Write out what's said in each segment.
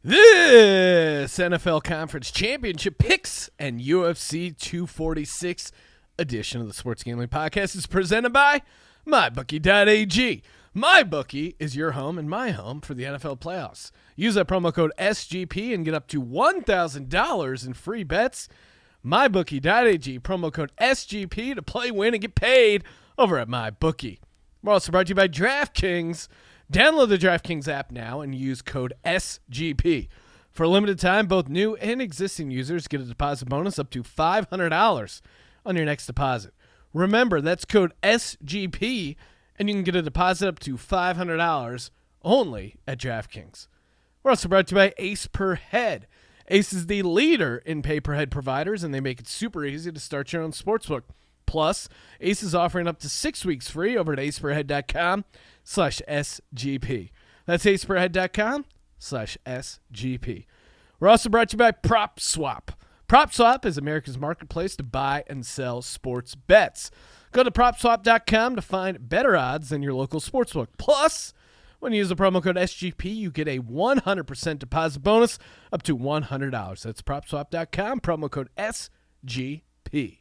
This NFL Conference Championship picks and UFC 246 edition of the Sports Gambling Podcast is presented by MyBookie.ag. MyBookie is your home and my home for the NFL playoffs. Use that promo code SGP and get up to $1,000 in free bets. MyBookie.ag, promo code SGP to play, win, and get paid over at MyBookie. We're also brought to you by DraftKings. Download the DraftKings app now and use code SGP. For a limited time, both new and existing users get a deposit bonus up to $500 on your next deposit. Remember, that's code SGP, and you can get a deposit up to $500 only at DraftKings. We're also brought to you by Ace Per Head. Ace is the leader in pay-per-head providers, and they make it super easy to start your own sportsbook. Plus, Ace is offering up to 6 weeks free over at aceperhead.com/SGP. That's aceperhead.com/SGP. We're also brought to you by PropSwap. PropSwap is America's marketplace to buy and sell sports bets. Go to PropSwap.com to find better odds than your local sportsbook. Plus, when you use the promo code SGP, you get a 100% deposit bonus up to $100. That's PropSwap.com, promo code SGP.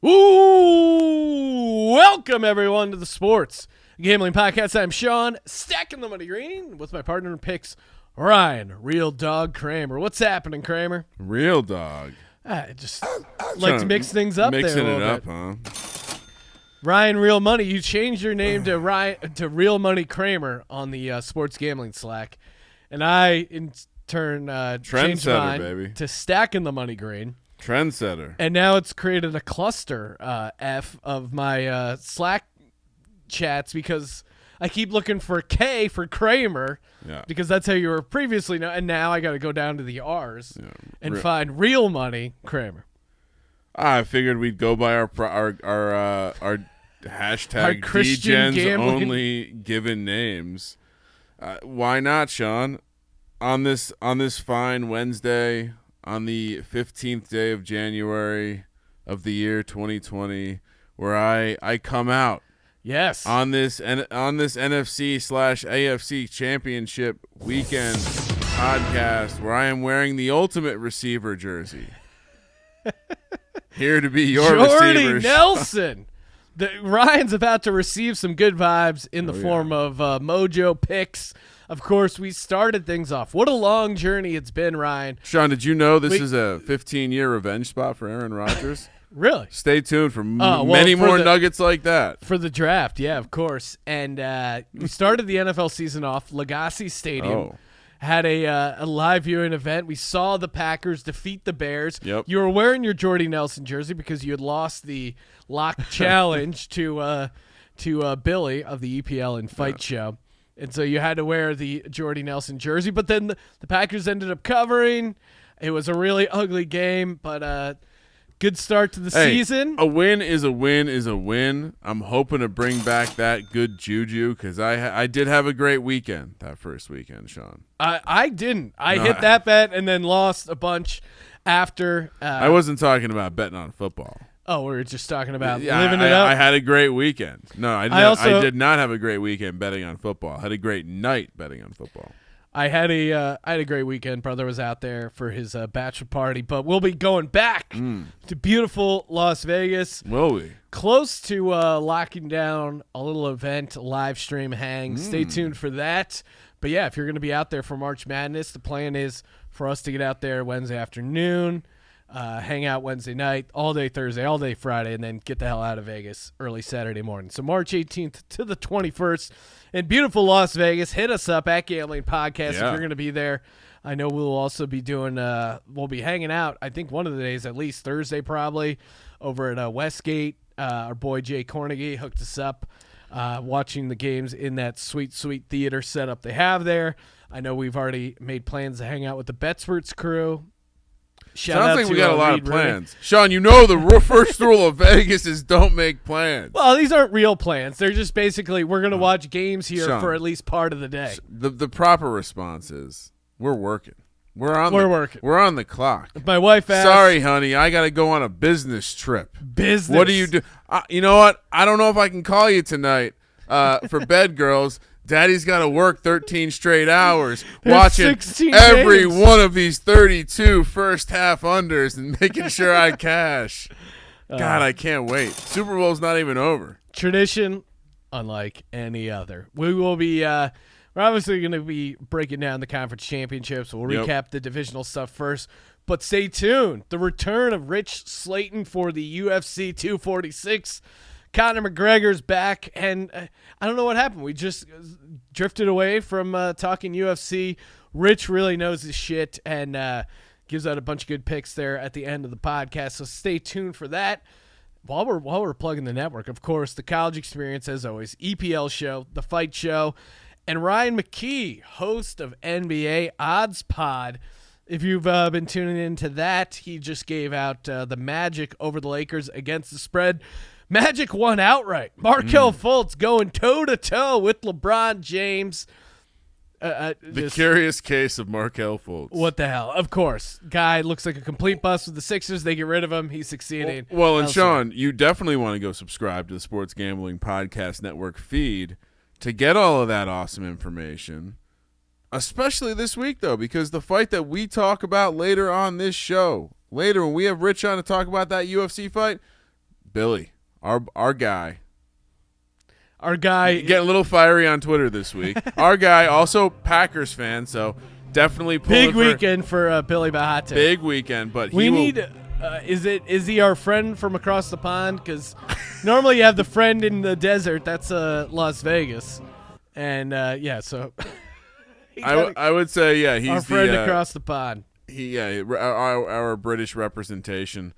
Ooh, welcome everyone to the Sports Gambling Podcast. I'm Sean, stacking the money green with my partner in picks, Ryan, Real Dog Kramer. What's happening, Kramer? Real Dog. I just like to mix things up there a little Mixing it up, bit. huh? Ryan, Real Money. You changed your name to Real Money Kramer on the Sports Gambling Slack, and I in turn changed mine baby. to Stacking the Money Green. Trendsetter. And now it's created a cluster F of my Slack chats because I keep looking for K for Kramer because that's how you were previously known. And now I got to go down to the R's and find Real Money Kramer. I figured we'd go by our hashtag Our Christian DGens gambling. only given names. Why not, Sean? On this fine Wednesday, on the 15th day of January of the year 2020, where I come out. Yes. On this NFC/AFC championship weekend podcast, where I am wearing the ultimate receiver jersey. Here to be your Jordy receiver. Nelson. Ryan's about to receive some good vibes in the form of Mojo picks. Of course, we started things off. What a long journey it's been, Ryan. Sean, did you know this is a 15-year revenge spot for Aaron Rodgers? Really? Stay tuned for many more nuggets like that. For the draft, yeah, of course. And we started the NFL season off. Legacy Stadium had a live viewing event. We saw the Packers defeat the Bears. Yep. You were wearing your Jordy Nelson jersey because you had lost the lock challenge to Billy of the EPL and Fight Show. And so you had to wear the Jordy Nelson jersey. But then the Packers ended up covering. It was a really ugly game, but good start to the season. A win is a win is a win. I'm hoping to bring back that good juju because I did have a great weekend that first weekend, Sean. I didn't. I hit that bet and then lost a bunch after. I wasn't talking about betting on football. Oh, we were just talking about living it up. I had a great weekend. No, I did not have a great weekend betting on football. I had a great night betting on football. I had a great weekend. Brother was out there for his bachelor party, but we'll be going back to beautiful Las Vegas. Will we? Close to locking down a little event, live stream hang. Stay tuned for that. But yeah, if you're going to be out there for March Madness, the plan is for us to get out there Wednesday afternoon, hang out Wednesday night, all day Thursday, all day Friday, and then get the hell out of Vegas early Saturday morning. So March 18th to the 21st in beautiful Las Vegas. Hit us up at Gambling Podcast if you're going to be there. I know we'll also be doing we'll be hanging out, I think one of the days, at least Thursday probably, over at Westgate. Our boy Jay Cornegie hooked us up watching the games in that sweet, sweet theater setup they have there. I know we've already made plans to hang out with the Betsperts crew. Sounds like we got a lot of plans. Sean, you know the first rule of Vegas is don't make plans. Well, these aren't real plans. They're just basically we're going to watch games here for at least part of the day. The proper response is we're working. We're working. We're on the clock. If my wife asks, sorry, honey, I got to go on a business trip. Business. What do you do? You know what? I don't know if I can call you tonight for bed, girls. Daddy's got to work 13 straight hours There's watching 16 every games. one of these 32 first half unders and making sure I cash. God, I can't wait. Super Bowl's not even over. Tradition unlike any other. We will be we're obviously going to be breaking down the conference championships. We'll recap the divisional stuff first, but stay tuned. The return of Rich Slaton for the UFC 246. Conor McGregor's back, and I don't know what happened. We just drifted away from talking UFC. Rich really knows his shit and gives out a bunch of good picks there at the end of the podcast, so stay tuned for that. While we're plugging the network, of course, the college experience, as always, EPL show, the fight show, and Ryan McKee, host of NBA Odds Pod. If you've been tuning into that, he just gave out the Magic over the Lakers against the spread. Magic won outright. Markelle Fultz going toe-to-toe with LeBron James. The curious case of Markelle Fultz. What the hell? Of course. Guy looks like a complete bust with the Sixers. They get rid of him. He's succeeding. Well, and Sean, you definitely want to go subscribe to the Sports Gambling Podcast Network feed to get all of that awesome information, especially this week, though, because the fight that we talk about later on this show, later when we have Rich on to talk about that UFC fight, Billy, our guy. Our guy getting a little fiery on Twitter this week. Our guy, also Packers fan, so definitely big weekend for Billy Bahati. Big weekend, but we need. Is he our friend from across the pond? Because normally you have the friend in the desert. That's Las Vegas, and so I would say he's our friend across the pond. Our British representation.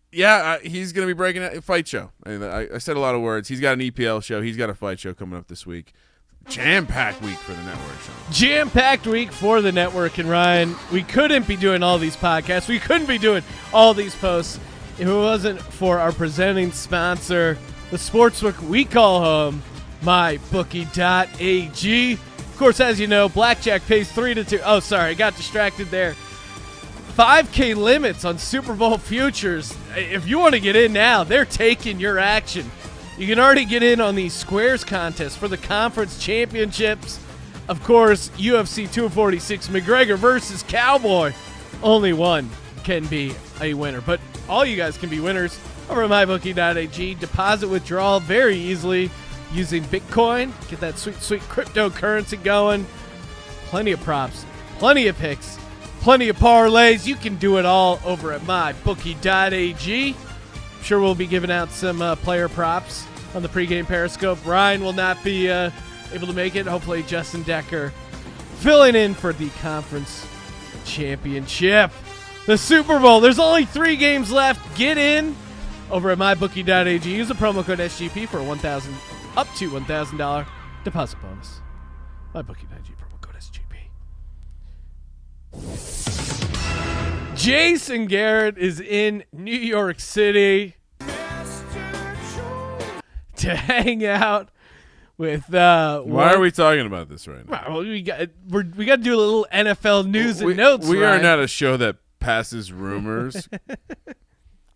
He's going to be breaking a fight show. I said a lot of words. He's got an EPL show. He's got a fight show coming up this week. Jam-packed week for the network, Sean. Jam-packed week for the network. And, Ryan, we couldn't be doing all these podcasts. We couldn't be doing all these posts if it wasn't for our presenting sponsor, the sportsbook we call home, mybookie.ag. Of course, as you know, Blackjack pays 3-2. Oh, sorry, I got distracted there. 5K limits on Super Bowl futures. If you want to get in now, they're taking your action. You can already get in on the Squares contest for the conference championships. Of course, UFC 246, McGregor versus Cowboy. Only one can be a winner, but all you guys can be winners over at mybookie.ag. Deposit withdrawal very easily using Bitcoin. Get that sweet, sweet cryptocurrency going. Plenty of props, plenty of picks, plenty of parlays. You can do it all over at mybookie.ag. I'm sure we'll be giving out some player props on the pregame Periscope. Ryan will not be able to make it. Hopefully Justin Decker filling in for the conference championship. The Super Bowl. There's only 3 games left. Get in over at mybookie.ag. Use the promo code SGP for up to $1,000 deposit bonus. mybookie.ag, promo code SGP. Jason Garrett is in New York City to hang out with. Why are we talking about this right now? Well, we got to do a little NFL news and notes. We are not a show that passes rumors.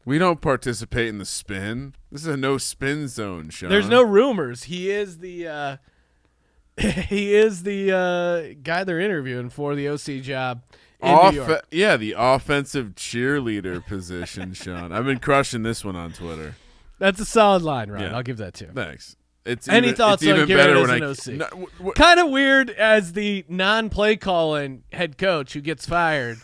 We don't participate in the spin. This is a no spin zone, Sean. There's no rumors. He is the guy they're interviewing for the OC job. New York. Yeah, the offensive cheerleader position, Sean. I've been crushing this one on Twitter. That's a solid line, Ryan. Yeah. I'll give that to you. Thanks. It's Any even, thoughts it's on even Garrett better as when an OC? Kind of weird as the non-play calling head coach who gets fired.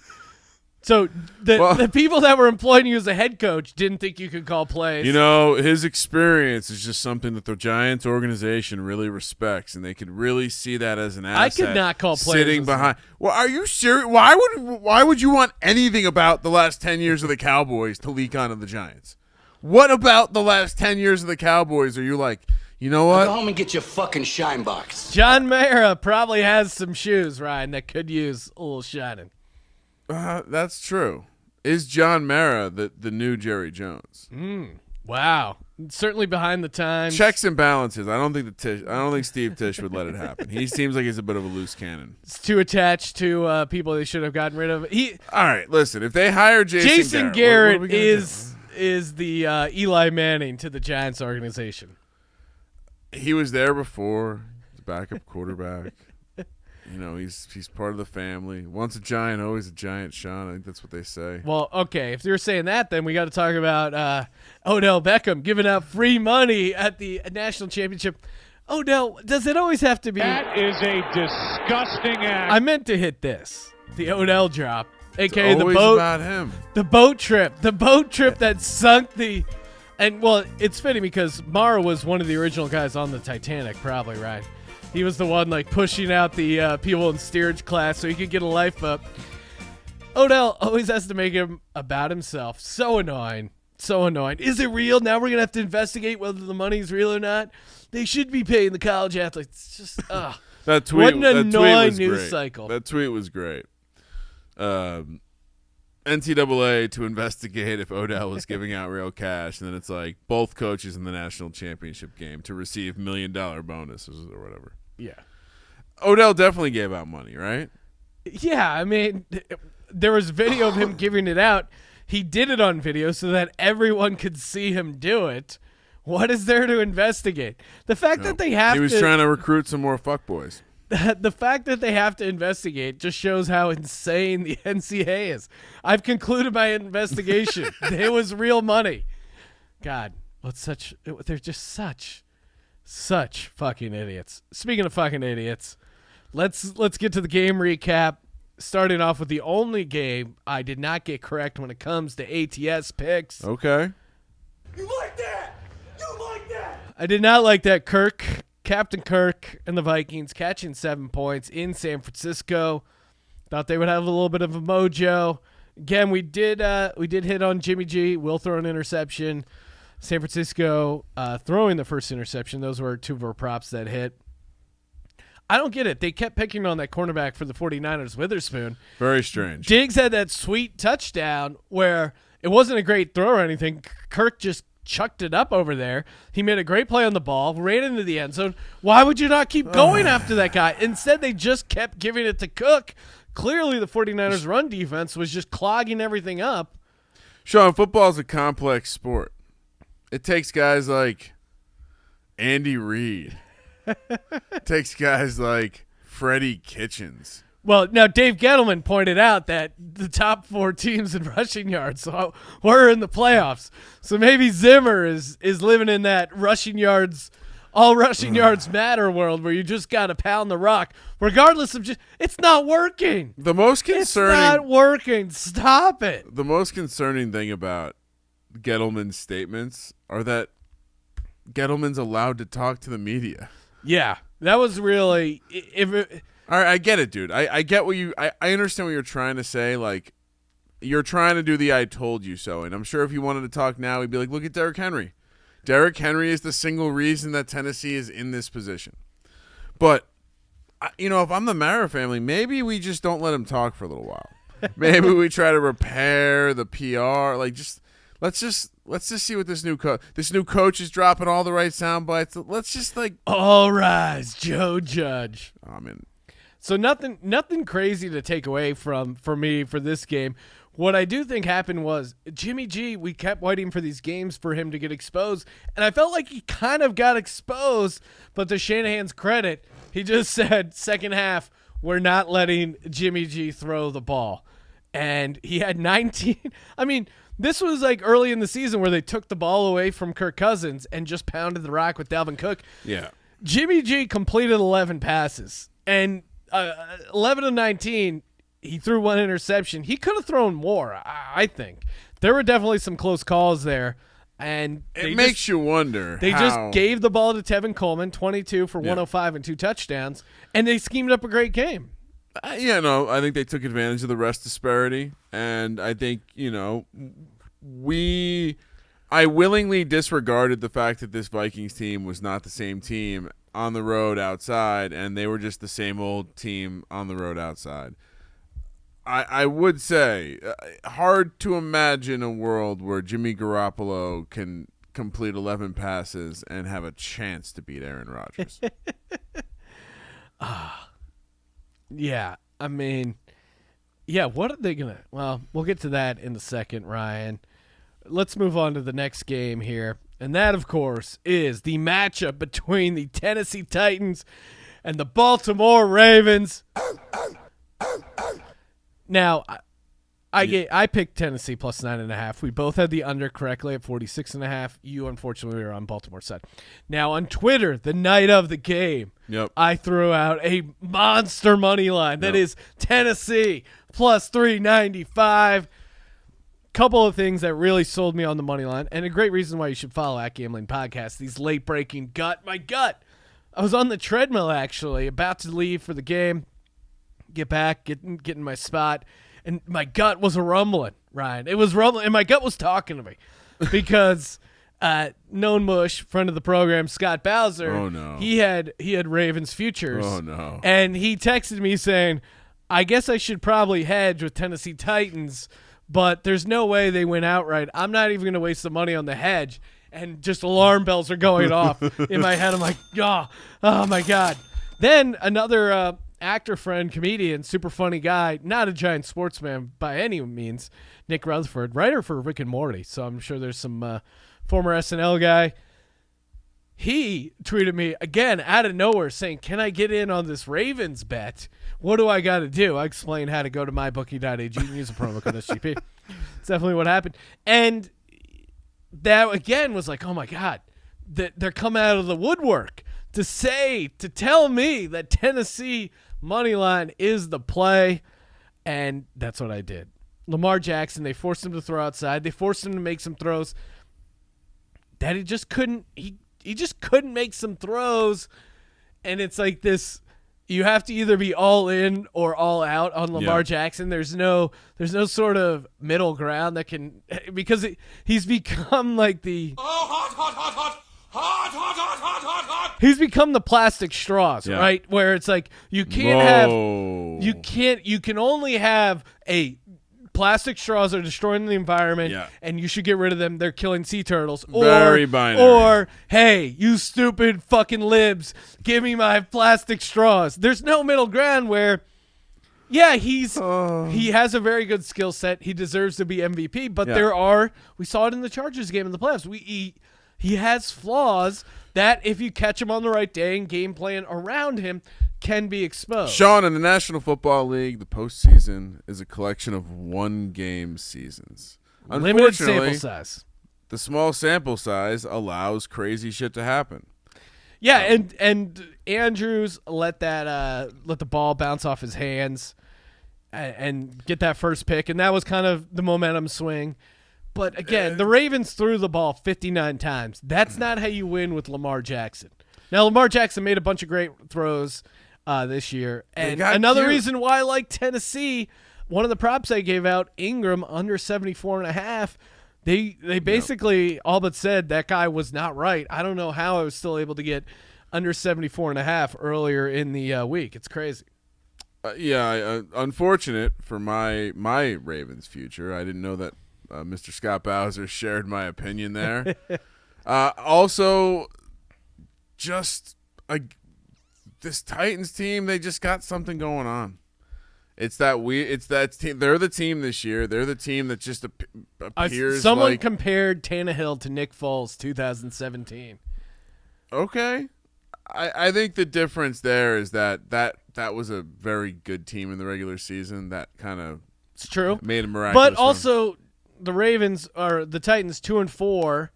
So the people that were employing you as a head coach didn't think you could call plays. You know, his experience is just something that the Giants organization really respects, and they could really see that as an asset. I could not call plays. Sitting behind. Well, are you serious? Why would you want anything about the last 10 years of the Cowboys to leak onto the Giants? What about the last 10 years of the Cowboys are you like, you know what? Go home and get your fucking shine box. John Mara probably has some shoes, Ryan, that could use a little shining. That's true. Is John Mara the new Jerry Jones? Wow, certainly behind the times. Checks and balances. I don't think Steve Tisch would let it happen. He seems like he's a bit of a loose cannon. It's too attached to people they should have gotten rid of. All right, listen. If they hire Jason Garrett what is the Eli Manning to the Giants organization. He was there before. backup quarterback. He's part of the family. Once a giant, always a giant, Sean. I think that's what they say. Well, okay, if you're saying that, then we got to talk about Odell Beckham giving out free money at the national championship. Odell, does it always have to be? That is a disgusting act. I meant to hit this. The Odell drop, aka It's the always boat. about him. The boat trip that sunk the. And, well, it's fitting because Mara was one of the original guys on the Titanic, probably, right? He was the one, like, pushing out the people in steerage class so he could get a lifeboat. Odell always has to make him about himself. So annoying. So annoying. Is it real? Now we're going to have to investigate whether the money's real or not. They should be paying the college athletes. It's just, ugh. That tweet, what an annoying was news great. cycle. That tweet was great. NCAA to investigate if Odell was giving out real cash, and then it's like both coaches in the national championship game to receive $1 million bonuses or whatever. Yeah. Odell definitely gave out money, right? Yeah, I mean, there was video of him giving it out. He did it on video so that everyone could see him do it. What is there to investigate? The fact that they have he was trying to recruit some more fuckboys. The fact that they have to investigate just shows how insane the NCAA is. I've concluded my investigation. It was real money. God, they're just such fucking idiots. Speaking of fucking idiots, let's get to the game recap. Starting off with the only game I did not get correct when it comes to ATS picks. Okay. You like that? You like that? I did not like that Captain Kirk and the Vikings catching 7 points in San Francisco. Thought they would have a little bit of a mojo. Again, we did hit on Jimmy G. Will throw an interception. San Francisco throwing the first interception. Those were two of our props that hit. I don't get it. They kept picking on that cornerback for the 49ers, Witherspoon. Very strange. Diggs had that sweet touchdown where it wasn't a great throw or anything. Kirk just chucked it up over there. He made a great play on the ball, ran into the end zone. Why would you not keep going after that guy? Instead, they just kept giving it to Cook. Clearly, the 49ers run defense was just clogging everything up. Sean, football is a complex sport. It takes guys like Andy Reid. It takes guys like Freddie Kitchens. Well, now Dave Gettleman pointed out that the top 4 teams in rushing yards were in the playoffs. So maybe Zimmer is living in that rushing yards, all rushing yards matter world where you just got to pound the rock, regardless of it's not working. The most concerning. It's not working. Stop it. The most concerning thing about Gettleman's statements are that Gettleman's allowed to talk to the media. Yeah, that was really All right, I get it, dude. I get what I understand what you're trying to say. Like, you're trying to do the "I told you so," and I'm sure if he wanted to talk now, he'd be like, "Look at Derrick Henry. Derrick Henry is the single reason that Tennessee is in this position." But if I'm the Mara family, maybe we just don't let him talk for a little while. Maybe we try to repair the PR. Like, let's just see what this new coach is dropping all the right sound bites. Let's just all rise, Joe Judge. I mean. So nothing crazy to take away for me for this game. What I do think happened was Jimmy G, we kept waiting for these games for him to get exposed, and I felt like he kind of got exposed, but to Shanahan's credit, he just said, second half, we're not letting Jimmy G throw the ball. And he had 19. I mean, this was like early in the season where they took the ball away from Kirk Cousins and just pounded the rock with Dalvin Cook. Yeah. Jimmy G completed 11 passes, and 11 of 19, he threw one interception. He could have thrown more, I think. There were definitely some close calls there. And it makes you wonder. They just gave the ball to Tevin Coleman, 22 for 105 and 2 touchdowns, and they schemed up a great game. I think they took advantage of the rest disparity, and I think, I willingly disregarded the fact that this Vikings team was not the same team on the road outside, and they were just the same old team on the road outside. I would say hard to imagine a world where Jimmy Garoppolo can complete 11 passes and have a chance to beat Aaron Rodgers. Yeah, I mean, what are they going to – well, we'll get to that in a second, Ryan. Let's move on to the next game here. And that, of course, is the matchup between the Tennessee Titans and the Baltimore Ravens. Now, I picked Tennessee plus 9.5. We both had the under correctly at 46.5. You, unfortunately, were on Baltimore's side. Now, on Twitter, the night of the game, I threw out a monster money line. That is Tennessee plus 395. Couple of things that really sold me on the money line, and a great reason why you should follow At Gambling Podcast. These late-breaking my gut. I was on the treadmill, actually, about to leave for the game, get back, get in my spot, and my gut was rumbling, Ryan. It was rumbling, and my gut was talking to me because known mush, friend of the program, Scott Bowser, he had Ravens futures. Oh, no. And he texted me saying, I guess I should probably hedge with Tennessee Titans, but there's no way they win outright. I'm not even going to waste the money on the hedge. And just alarm bells are going off in my head. I'm like, oh my God. Then another actor friend, comedian, super funny guy, not a giant sportsman by any means, Nick Rutherford, writer for Rick and Morty. So I'm sure there's some former SNL guy. He tweeted me again out of nowhere saying, can I get in on this Ravens bet? What do I got to do? I explained how to go to mybookie.ag and use a promo code SGP. It's definitely what happened. And that, again, was like, oh, my God. They're coming out of the woodwork to tell me that Tennessee money line is the play. And that's what I did. Lamar Jackson, they forced him to throw outside. They forced him to make some throws that he just couldn't. He just couldn't make some throws. And it's like this. You have to either be all in or all out on Lamar Jackson. There's no sort of middle ground that can, because he's become like the he's become the plastic straws, right? Where it's like you can only have a plastic straws are destroying the environment, and you should get rid of them. They're killing sea turtles. Very binary. Or, hey, you stupid fucking libs, give me my plastic straws. There's no middle ground where, he has a very good skill set. He deserves to be MVP, but we saw it in the Chargers game in the playoffs. He has flaws that if you catch him on the right day and game plan around him, can be exposed. Sean, in the National Football League, the postseason is a collection of one-game seasons. Limited sample size. The small sample size allows crazy shit to happen. Yeah, and Andrews let the ball bounce off his hands and get that first pick, and that was kind of the momentum swing. But again, the Ravens threw the ball 59 times. That's not how you win with Lamar Jackson. Now, Lamar Jackson made a bunch of great throws this year. And another reason why I like Tennessee, one of the props I gave out, Ingram under 74.5, they basically all but said that guy was not right. I don't know how I was still able to get under 74.5 earlier in the week. It's crazy. Unfortunate for my Ravens future. I didn't know that Mr. Scott Bowser shared my opinion there. Also, just this Titans team, they just got something going on. It's that team. They're the team this year. They're the team that just appears. Someone compared Tannehill to Nick Foles 2017. Okay, I think the difference there is that was a very good team in the regular season. That kind of made a miraculous. But also, the Ravens are the Titans 2-4.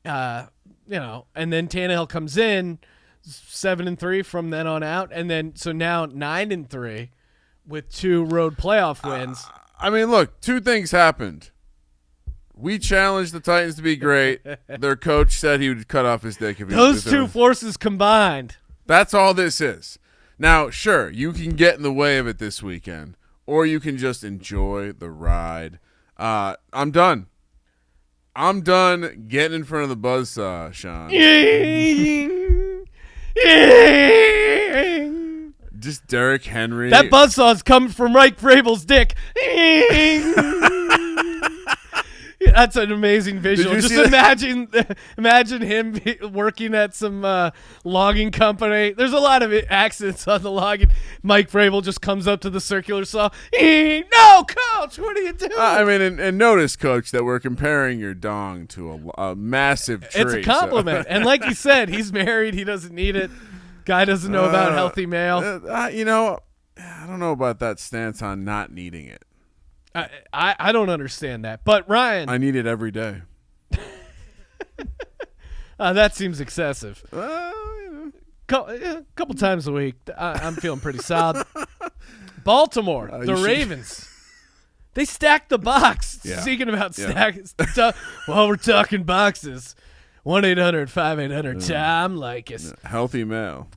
And then Tannehill comes in 7-3 from then on out, and then so now 9-3 with 2 road playoff wins. I mean, look, 2 things happened. We challenged the Titans to be great. Their coach said he would cut off his dick if he Those 2 forces combined. That's all this is. Now, sure, you can get in the way of it this weekend, or you can just enjoy the ride. I'm done. I'm done getting in front of the buzzsaw, Sean. Just Derrick Henry. That buzzsaw's coming from Mike Vrabel's dick. That's an amazing visual. Just imagine him working at some logging company. There's a lot of accidents on the logging. Mike Vrabel just comes up to the circular saw. No, coach, what are you doing? I mean, and notice, coach, that we're comparing your dong to a massive tree. It's a compliment. And like you said, he's married. He doesn't need it. Guy doesn't know about healthy male. You know, I don't know about that stance on not needing it. I don't understand that. But Ryan, I need it every day. that seems excessive. You Couple times a week. I'm feeling pretty solid. Baltimore, the Ravens. They stacked the box. Yeah. Speaking about well, we're talking boxes. 1-800-5800-TOM Leykis. Healthy male.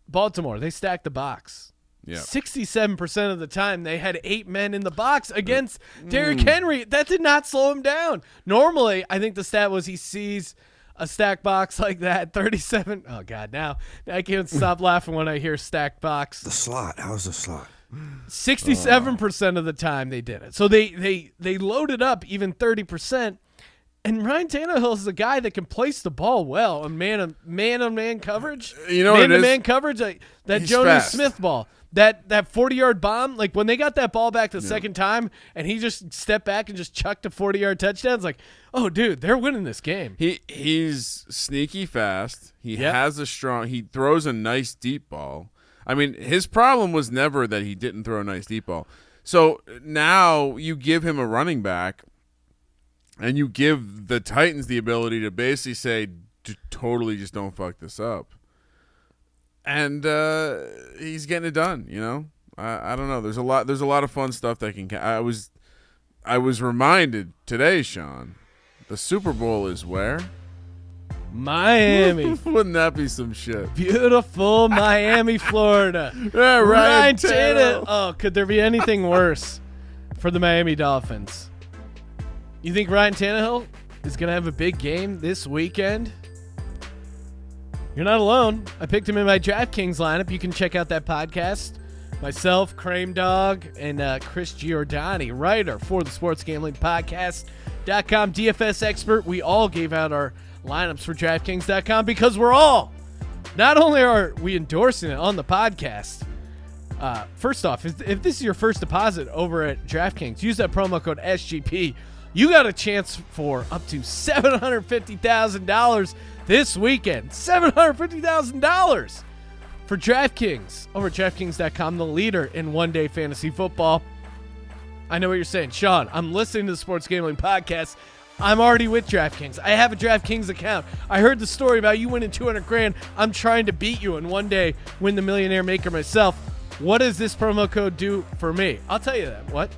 Baltimore, they stacked the box. Yeah. 67% of the time they had 8 men in the box against Derrick Henry. That did not slow him down. Normally, I think the stat was he sees a stack box like that, 37. Oh, God, now I can't stop laughing when I hear stacked box. The slot. How's the slot? 67% of the time they did it. So they loaded up even 30%. And Ryan Tannehill is a guy that can place the ball well on man-on-man coverage. You know, man-to-man coverage, that He's Jonas fast. Smith ball. That 40-yard bomb, like when they got that ball back the second time and he just stepped back and just chucked a 40-yard touchdown, it's like, oh, dude, they're winning this game. He's sneaky fast. He throws a nice deep ball. I mean, his problem was never that he didn't throw a nice deep ball. So now you give him a running back and you give the Titans the ability to basically say, totally just don't fuck this up. And he's getting it done, you know. I don't know. There's a lot of fun stuff that can. I was reminded today, Sean, the Super Bowl is where? Miami. Wouldn't that be some shit? Beautiful Miami, Florida. Yeah, Ryan Tannehill. Tannehill. Oh, could there be anything worse for the Miami Dolphins? You think Ryan Tannehill is going to have a big game this weekend? You're not alone. I picked him in my DraftKings lineup. You can check out that podcast. Myself, Crame Dog, and Chris Giordani, writer for the Sports Gambling Podcast.com, DFS expert. We all gave out our lineups for DraftKings.com because not only are we endorsing it on the podcast, first off, if this is your first deposit over at DraftKings, use that promo code SGP. You got a chance for up to $750,000 this weekend. $750,000 for DraftKings over at DraftKings.com, the leader in one-day fantasy football. I know what you're saying. Sean, I'm listening to the Sports Gambling Podcast. I'm already with DraftKings. I have a DraftKings account. I heard the story about you winning $200,000. I'm trying to beat you and one day win the Millionaire Maker myself. What does this promo code do for me? I'll tell you that. What?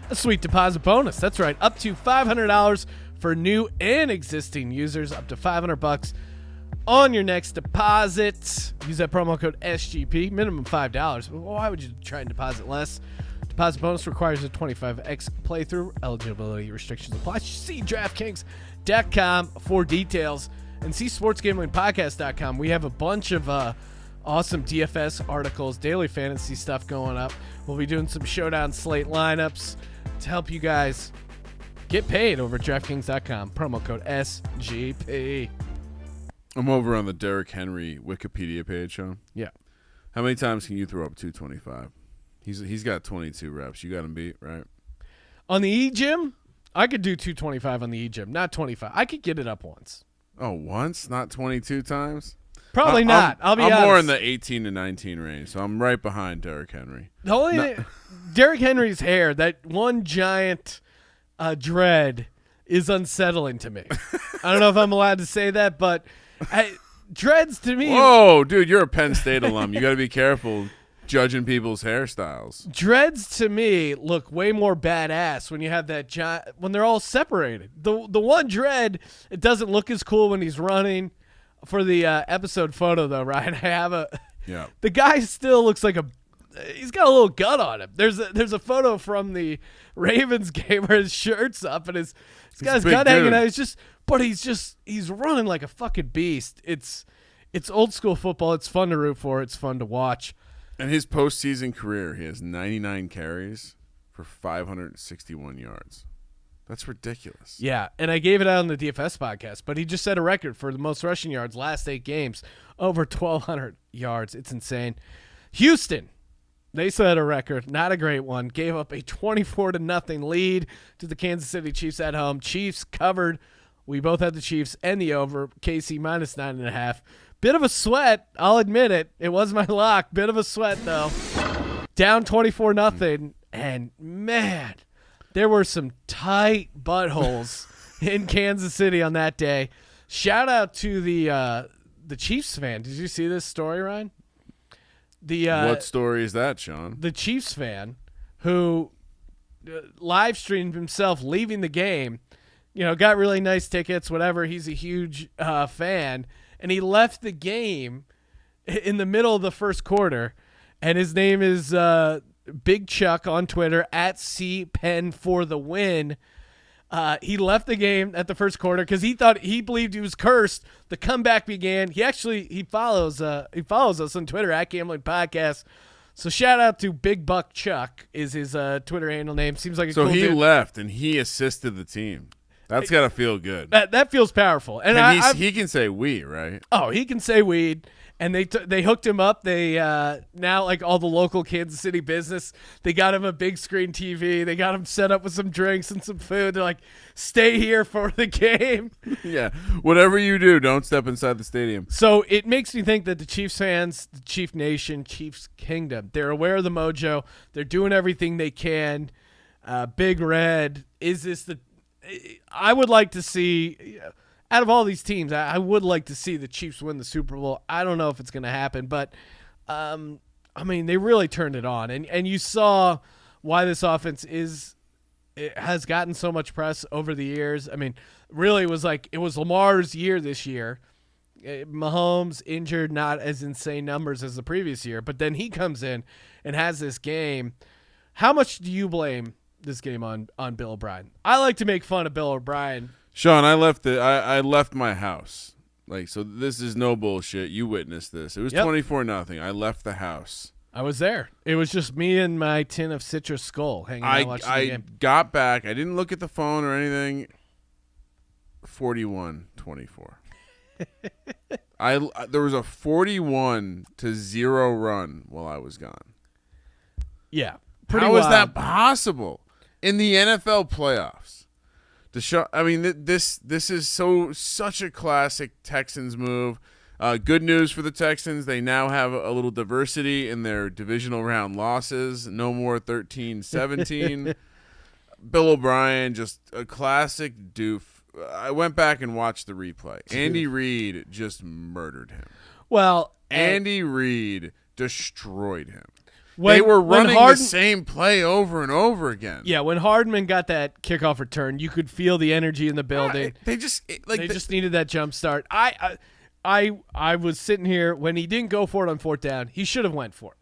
A sweet deposit bonus. That's right. Up to $500 for new and existing users. Up to $500 on your next deposit. Use that promo code SGP. Minimum $5. Why would you try and deposit less? Deposit bonus requires a 25x playthrough. Eligibility restrictions apply. See DraftKings.com for details. And see SportsGamblingPodcast.com. We have a bunch of awesome DFS articles, daily fantasy stuff going up. We'll be doing some showdown slate lineups to help you guys get paid over at DraftKings.com. Promo code SGP. I'm over on the Derrick Henry Wikipedia page, Sean. Yeah. How many times can you throw up 225? He's got 22 reps. You got him beat, right? On the E-Gym, I could do 225 on the E-Gym, not 25. I could get it up once. Oh, once? Not 22 times? Probably not. I'll be honest. I'm more in the 18 to 19 range, so I'm right behind Derrick Henry. The only Derrick Henry's hair, that one giant dread, is unsettling to me. I don't know if I'm allowed to say that, but dreads to me. Whoa, dude, you're a Penn State alum. You got to be careful judging people's hairstyles. Dreads to me look way more badass when you have that when they're all separated. The one dread, it doesn't look as cool when he's running. For the episode photo though, Ryan, I have the guy still looks like he's got a little gut on him. There's a photo from the Ravens game where his shirt's up and he's got his gut hanging out. He's running like a fucking beast. It's old school football. It's fun to root for. It's fun to watch. In his postseason career, he has 99 carries for 561 yards. That's ridiculous. Yeah, and I gave it out on the DFS podcast, but he just set a record for the most rushing yards last 8 games, over 1,200 yards. It's insane. Houston, they set a record, not a great one. Gave up a 24-0 lead to the Kansas City Chiefs at home. Chiefs covered. We both had the Chiefs and the over. KC -9.5. Bit of a sweat. I'll admit it. It was my lock. Bit of a sweat, though. Down 24-0. And, man, there were some tight buttholes in Kansas City on that day. Shout out to the Chiefs fan. Did you see this story, Ryan? What story is that, Sean? The Chiefs fan who live streamed himself leaving the game, got really nice tickets, whatever. He's a huge fan. And he left the game in the middle of the first quarter. And his name is Big Chuck on Twitter, @CPenForTheWin. He left the game at the first quarter because he believed he was cursed. The comeback began. He follows us on Twitter @Gambling Podcast. So shout out to Big Buck Chuck is his Twitter handle name. Seems like a cool dude. So he left and he assisted the team. That's got to feel good. That feels powerful. And he can say we, right? Oh, he can say weed. And they hooked him up. They now, like all the local Kansas City business, they got him a big screen TV. They got him set up with some drinks and some food. They're like, stay here for the game. Yeah, whatever you do, don't step inside the stadium. So it makes me think that the Chiefs fans, the Chief Nation, Chiefs Kingdom, they're aware of the mojo. They're doing everything they can. Big Red, is this the – I would like to see – out of all these teams, I would like to see the Chiefs win the Super Bowl. I don't know if it's going to happen, but, they really turned it on. And you saw why this offense has gotten so much press over the years. Really it was Lamar's year this year. Mahomes injured, not as insane numbers as the previous year, but then he comes in and has this game. How much do you blame this game on Bill O'Brien? I like to make fun of Bill O'Brien. Sean, I left my house. So this is no bullshit. You witnessed this. It was 24-0. I left the house. I was there. It was just me and my tin of Citrus Skull hanging out watching the game. I got back. I didn't look at the phone or anything. 41-24. There was a 41-0 run while I was gone. Yeah. How is that possible in the NFL playoffs? This is such a classic Texans move. Good news for the Texans. They now have a little diversity in their divisional round losses. No more 13-17. Bill O'Brien, just a classic doof. I went back and watched the replay. Andy Reid just murdered him. Well, Andy Reid destroyed him. They were running the same play over and over again. Yeah, when Hardman got that kickoff return, you could feel the energy in the building. They just needed that jump start. I was sitting here when he didn't go for it on fourth down. He should have went for it,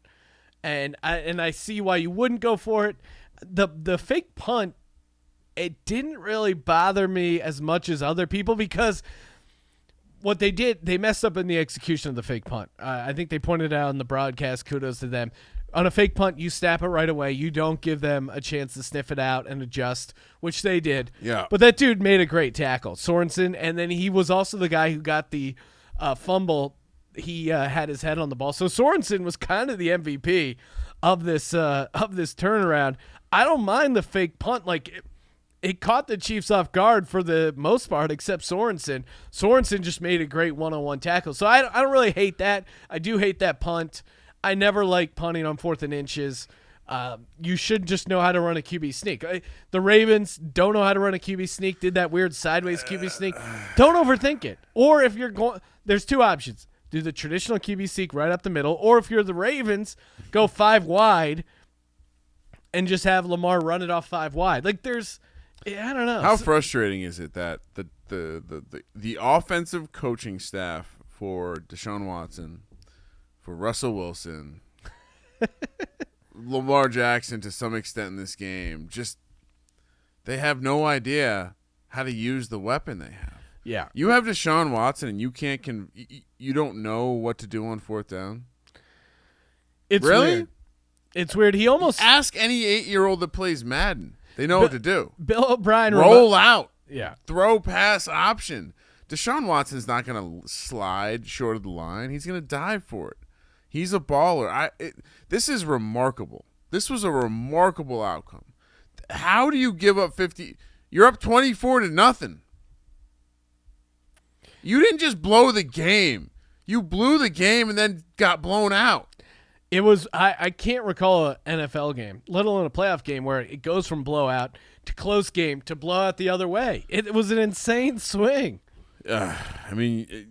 and I see why you wouldn't go for it. The fake punt, it didn't really bother me as much as other people because what they did, they messed up in the execution of the fake punt. I think they pointed out in the broadcast. Kudos to them. On a fake punt, you snap it right away. You don't give them a chance to sniff it out and adjust, which they did. Yeah. But that dude made a great tackle, Sorensen, and then he was also the guy who got the fumble. He had his head on the ball. So Sorensen was kind of the MVP of this turnaround. I don't mind the fake punt. It caught the Chiefs off guard for the most part, except Sorensen. Sorensen just made a great one-on-one tackle. So I don't really hate that. I do hate that punt. I never like punting on 4th and inches. You should just know how to run a QB sneak. The Ravens don't know how to run a QB sneak, did that weird sideways QB sneak. Don't overthink it. Or if you're going – there's two options. Do the traditional QB sneak right up the middle, or if you're the Ravens, go 5 wide and just have Lamar run it off 5 wide. I don't know. How frustrating is it that the offensive coaching staff for Deshaun Watson – for Russell Wilson, Lamar Jackson to some extent in this game, they have no idea how to use the weapon they have. Yeah. You have Deshaun Watson and you you don't know what to do on 4th down? It's really? Weird. It's weird. He almost ask any 8-year-old that plays Madden. They know what to do. Bill O'Brien roll out. Yeah. Throw pass option. Deshaun Watson's not going to slide short of the line. He's going to dive for it. He's a baller. This is remarkable. This was a remarkable outcome. How do you give up 50? You're up 24-0. You didn't just blow the game. You blew the game and then got blown out. It was I can't recall an NFL game, let alone a playoff game, where it goes from blowout to close game to blowout the other way. It was an insane swing. I mean,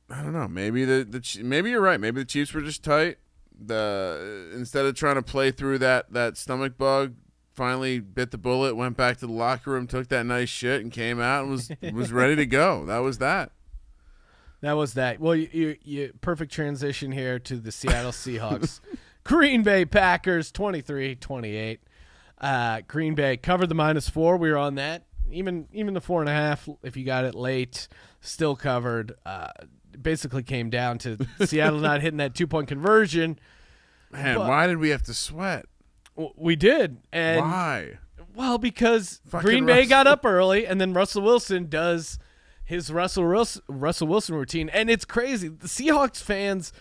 I don't know. Maybe maybe you're right. Maybe the Chiefs were just tight. Instead of trying to play through that stomach bug, finally bit the bullet, went back to the locker room, took that nice shit, and came out and was ready to go. That was that. That was that. Well, you perfect transition here to the Seattle Seahawks. Green Bay Packers 23-28. Green Bay covered the -4. We were on that. Even the 4.5, if you got it late, still covered. Basically came down to Seattle not hitting that 2-point conversion. Man, why did we have to sweat? We did. And why? Well, because Fucking Green Bay Russell. got up early, and then Russell Wilson does his Russell Wilson routine. And it's crazy. The Seahawks fans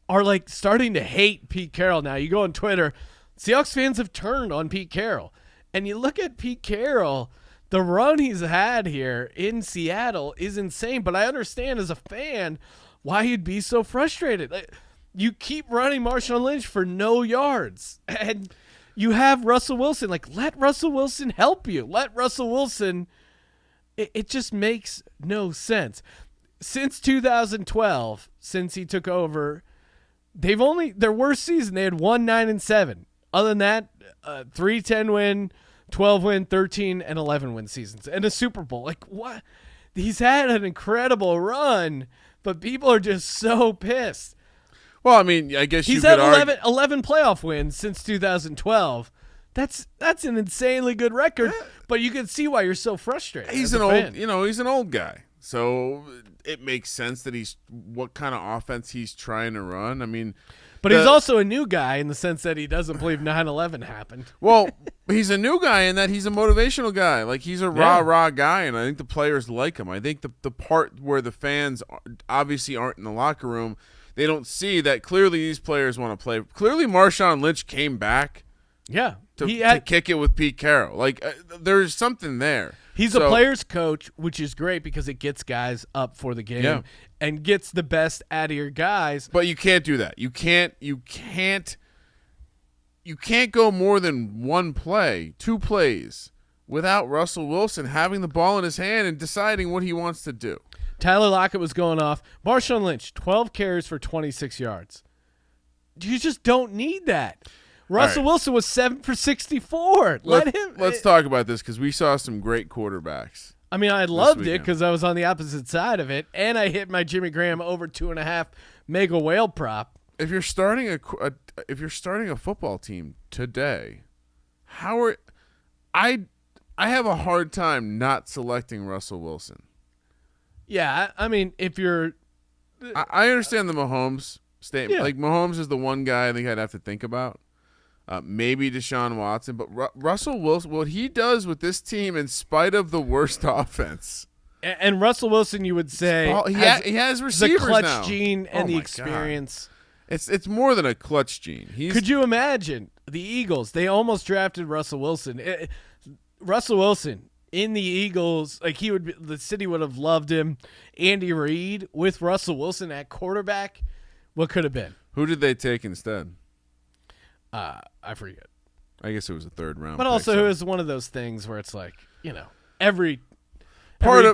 are like starting to hate Pete Carroll now. You go on Twitter, Seahawks fans have turned on Pete Carroll. And you look at Pete Carroll, the run he's had here in Seattle is insane. But I understand as a fan why you'd be so frustrated. Like, you keep running Marshawn Lynch for no yards. And you have Russell Wilson. Like, let Russell Wilson help you. Let Russell Wilson. It just makes no sense. Since 2012, since he took over, their worst season, they had 9-7. Other than that, 3-10 win, 12 win, 13 and 11 win seasons, and a Super Bowl. Like, what? He's had an incredible run, but people are just so pissed. Well, I mean, I guess he's you had could 11 playoff wins since 2012. That's an insanely good record, but you can see why you're so frustrated. He's an old guy. So it makes sense that what kind of offense he's trying to run. I mean, but he's also a new guy in the sense that he doesn't believe 9/11 happened. Well, he's a new guy in that he's a motivational guy. Like, he's a rah guy, and I think the players like him. I think the part where the fans obviously aren't in the locker room, they don't see that clearly these players want to play. Clearly Marshawn Lynch came back. Yeah. To kick it with Pete Carroll. Like, there's something there. He's a player's coach, which is great because it gets guys up for the game and gets the best out of your guys. But you can't do that. You can't go more than one play, 2 plays, without Russell Wilson having the ball in his hand and deciding what he wants to do. Tyler Lockett was going off. Marshawn Lynch, 12 carries for 26 yards. You just don't need that. Russell Wilson was 7 for 64. Let's talk about this because we saw some great quarterbacks. I mean, I loved it because I was on the opposite side of it, and I hit my Jimmy Graham over 2.5 mega whale prop. If you're starting a football team today, I have a hard time not selecting Russell Wilson. Yeah, I mean, if you're, I understand the Mahomes statement. Yeah. Like, Mahomes is the one guy I think I'd have to think about. Maybe Deshaun Watson, but Russell Wilson, what he does with this team in spite of the worst offense. And Russell Wilson, you would say, he has receivers the clutch now. gene and Oh the my experience. God. It's more than a clutch gene. Could you imagine the Eagles? They almost drafted Russell Wilson. Russell Wilson in the Eagles, like the city would have loved him. Andy Reid with Russell Wilson at quarterback. What could have been? Who did they take instead? I forget. I guess it was a 3rd round. But pick, also, so. it was one of those things where it's like, every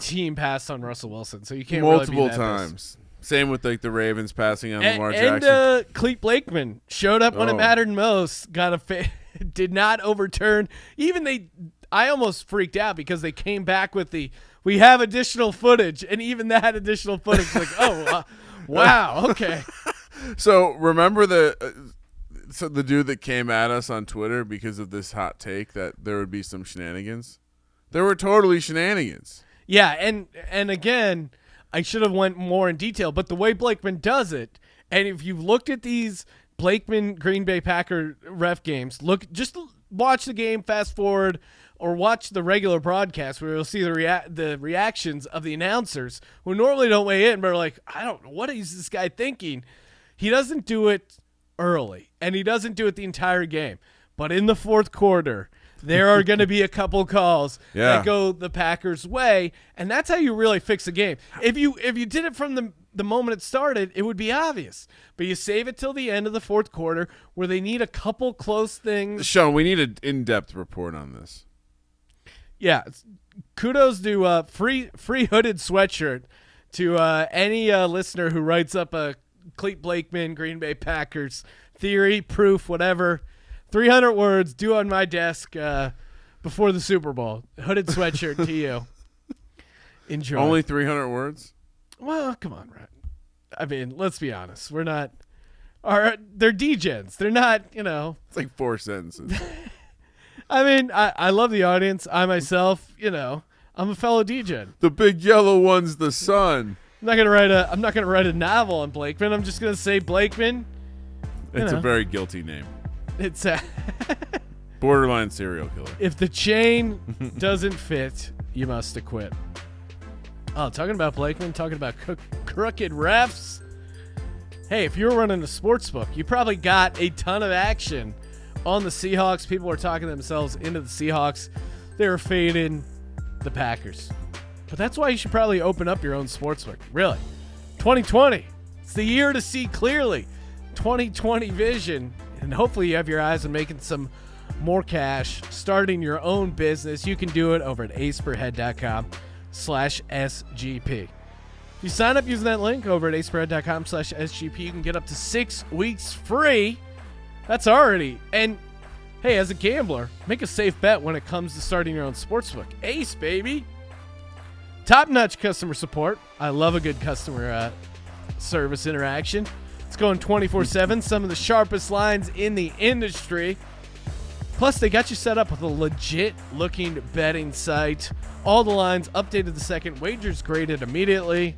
team passed on Russell Wilson, so you can't multiple really be that times. Same with like the Ravens passing on Lamar Jackson. And Clete Blakeman showed up when it mattered most. Did not overturn. I almost freaked out because they came back with we have additional footage, and even that additional footage, like, wow, okay. So remember the dude that came at us on Twitter because of this hot take that there would be some shenanigans? There were totally shenanigans. Yeah, and again, I should have went more in detail, but the way Blakeman does it, and if you've looked at these Blakeman Green Bay Packer ref games, just watch the game, fast forward, or watch the regular broadcast where you'll see the reactions of the announcers who normally don't weigh in, but are like, I don't know, what is this guy thinking? He doesn't do it early, and he doesn't do it the entire game. But in the 4th quarter, there are going to be a couple calls that go the Packers' way, and that's how you really fix a game. If you did it from the moment it started, it would be obvious. But you save it till the end of the fourth quarter where they need a couple close things. Sean, we need an in-depth report on this. Yeah, kudos to free hooded sweatshirt to any listener who writes up a Clete Blakeman, Green Bay Packers theory, proof, whatever. 300 words due on my desk before the Super Bowl. Hooded sweatshirt to you. Enjoy. Only 300 words? Well, come on, Ryan. I mean, let's be honest. We're not. They're degens. They're not, It's like 4 sentences. I mean, I love the audience. I myself, I'm a fellow degen. The big yellow one's the sun. I'm not gonna write a novel on Blakeman. I'm just gonna say Blakeman. It's a very guilty name. It's Borderline serial killer. if the chain doesn't fit, you must acquit. Oh, talking about Blakeman, talking about crooked refs. Hey, if you were running a sports book, you probably got a ton of action on the Seahawks. People were talking themselves into the Seahawks. They were fading the Packers. But that's why you should probably open up your own sports book. Really. 2020. It's the year to see clearly. 2020 vision. And hopefully you have your eyes on making some more cash, starting your own business. You can do it over at aceperhead.com/SGP. If you sign up using that link over at aceperhead.com/SGP, you can get up to 6 weeks free. That's already. And hey, as a gambler, make a safe bet when it comes to starting your own sportsbook. Ace, baby. Top-notch customer support. I love a good customer service interaction. It's going 24/7. Some of the sharpest lines in the industry. Plus, they got you set up with a legit-looking betting site. All the lines updated the second. Wagers graded immediately.